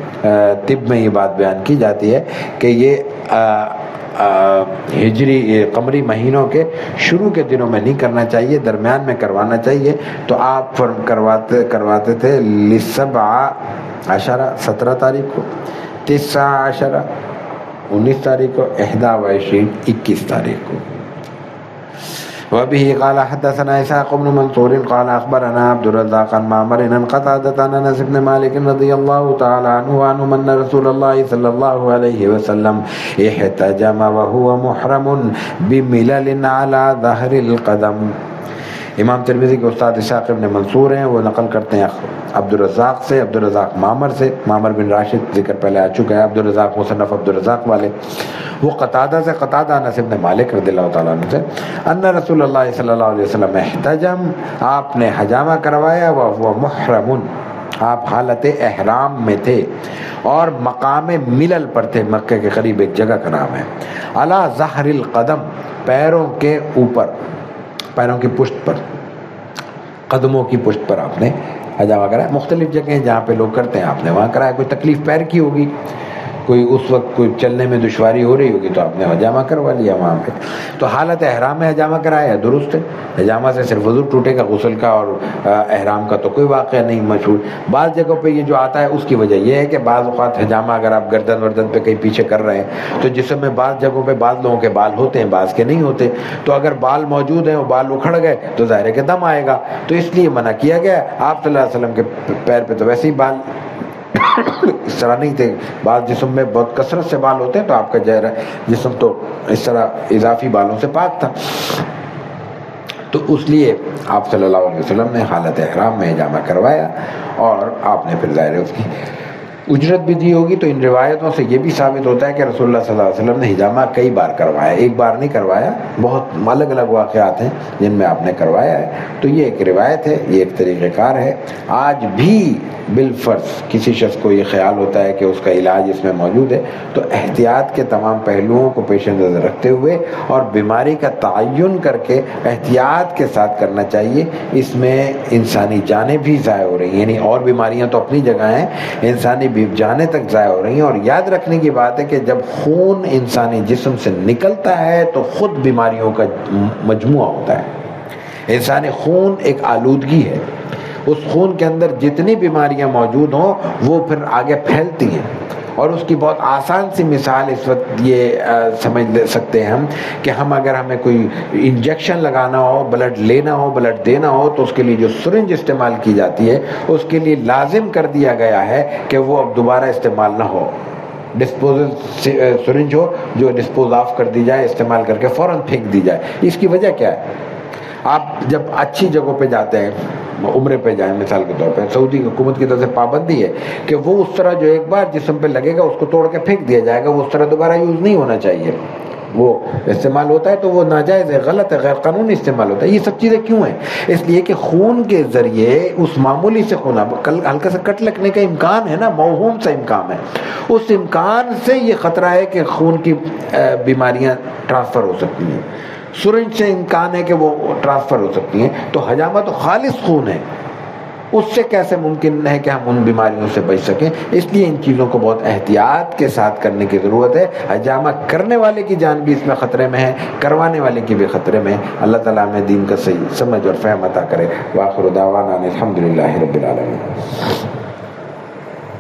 طب میں یہ بات بیان کی جاتی ہے کہ یہ ہجری قمری مہینوں کے شروع کے دنوں میں نہیں کرنا چاہیے, درمیان میں کروانا چاہیے. تو آپ کرواتے تھے ل17 17 تاریخ کو, 19 19 تاریخ کو, 21 21 تاریخ کو. وبه قال حدثنا اسحاق بن منصور قال اخبرنا عبد الرزاق عن معمر عن قتادة عن انس بن مالك رضي الله تعالى عنه وعنه ان رسول الله صلى الله عليه وسلم احتجم وهو محرم بملل على ظهر القدم. امام ترمذی کے استاد اسحاق بن منصور ہیں, وہ نقل کرتے ہیں عبد الرزاق سے, عبد الرزاق معمر سے, معمر بن راشد ذکر پہلے آ چکا ہے, عبد الرزاق مصنف عبد الرزاق والے, وہ قتادہ سے, قتادہ انس بن مالک رضی اللہ تعالیٰ عنہ سے, ان رسول اللہ صلی اللہ علیہ وسلم احتجم, آپ نے حجامہ کروایا, وہ محرم, آپ حالت احرام میں تھے اور مقام ملل پر تھے, مکہ کے قریب ایک جگہ کا نام ہے, علی ظہر القدم, پیروں کے اوپر, پیروں کی پشت پر, قدموں کی پشت پر آپ نے حجامہ کرایا. مختلف جگہیں جہاں پہ لوگ کرتے ہیں آپ نے وہاں کرایا. کوئی تکلیف پیر کی ہوگی, کوئی اس وقت کوئی چلنے میں دشواری ہو رہی ہوگی تو آپ نے حجامہ کروا لیا وہاں پہ. تو حالت احرام میں حجامہ کرایا درست ہے, حجامہ سے صرف وضو ٹوٹے گا, غسل کا اور احرام کا تو کوئی واقعہ نہیں مشہور. بعض جگہوں پہ یہ جو آتا ہے اس کی وجہ یہ ہے کہ بعض اوقات حجامہ اگر آپ گردن وردن پہ کہیں پیچھے کر رہے ہیں تو جسم میں بعض جگہوں پہ بعض لوگوں کے بال ہوتے ہیں, بعض کے نہیں ہوتے, تو اگر بال موجود ہیں اور بال اکھڑ گئے تو ظاہر ہے کہ دم آئے گا, تو اس لیے منع کیا گیا. آپ صلی اللہ علیہ وسلم کے پیر پہ تو ویسے ہی بال اس طرح نہیں تھے, بعض جسم میں بہت کثرت سے بال ہوتے ہیں, تو آپ کا جسم تو اس طرح اضافی بالوں سے پاک تھا. تو اس لیے آپ صلی اللہ علیہ وسلم نے حالت احرام میں حجامہ کروایا اور آپ نے پھر ظاہر اس کی اجرت بھی دی ہوگی. تو ان روایتوں سے یہ بھی ثابت ہوتا ہے کہ رسول اللہ صلی اللہ علیہ وسلم نے حجامہ کئی بار کروایا، ایک بار نہیں کروایا، بہت الگ الگ واقعات ہیں جن میں آپ نے کروایا ہے. تو یہ ایک روایت ہے، یہ ایک طریقہ کار ہے. آج بھی بالفرض کسی شخص کو یہ خیال ہوتا ہے کہ اس کا علاج اس میں موجود ہے، تو احتیاط کے تمام پہلوؤں کو پیش نظر رکھتے ہوئے اور بیماری کا تعین کر کے احتیاط کے ساتھ کرنا چاہیے. اس میں انسانی جانیں بھی ضائع ہو رہی ہیں، یعنی اور بیماریاں تو اپنی جگہ ہیں، انسانی جانیں تک ضائع ہو رہی ہیں. اور یاد رکھنے کی بات ہے کہ جب خون انسانی جسم سے نکلتا ہے تو خود بیماریوں کا مجموعہ ہوتا ہے. انسانی خون ایک آلودگی ہے، اس خون کے اندر جتنی بیماریاں موجود ہوں وہ پھر آگے پھیلتی ہیں. اور اس کی بہت آسان سی مثال اس وقت یہ سمجھ سکتے ہیں ہم کہ اگر ہمیں کوئی انجیکشن لگانا ہو، بلڈ لینا ہو، بلڈ دینا ہو، تو اس کے لیے جو سرنج استعمال کی جاتی ہے اس کے لیے لازم کر دیا گیا ہے کہ وہ اب دوبارہ استعمال نہ ہو. ڈسپوزل سرنج ہو جو ڈسپوز آف کر دی جائے، استعمال کر کے فوراً پھینک دی جائے. اس کی وجہ کیا ہے؟ آپ جب اچھی جگہوں پہ جاتے ہیں، عمرے پہ جائیں مثال کے طور پہ، سعودی حکومت کی طرف سے پابندی ہے کہ وہ اس طرح جو ایک بار جسم پہ لگے گا اس کو توڑ کے پھینک دیا جائے گا، وہ اس طرح دوبارہ یوز نہیں ہونا چاہیے. وہ استعمال ہوتا ہے تو وہ ناجائز ہے، غلط ہے، غیر قانونی استعمال ہوتا ہے. یہ سب چیزیں کیوں ہیں؟ اس لیے کہ خون کے ذریعے اس معمولی سے خون ہلکا سا کٹ لگنے کا امکان ہے نا، موہوم سا امکان ہے، اس امکان سے یہ خطرہ ہے کہ خون کی بیماریاں ٹرانسفر ہو سکتی ہیں. سرنج سے امکان ہے کہ وہ ٹرانسفر ہو سکتی ہیں. تو حجامہ تو خالص خون ہے، اس سے کیسے ممکن ہے کہ ہم ان بیماریوں سے بچ سکیں؟ اس لیے ان چیزوں کو بہت احتیاط کے ساتھ کرنے کی ضرورت ہے. حجامہ کرنے والے کی جان بھی اس میں خطرے میں ہے، کروانے والے کی بھی خطرے میں ہے. اللہ تعالیٰ ہمیں دین کا صحیح سمجھ اور فہم عطا کرے. وآخر دعوانا الحمدللہ رب العالمین.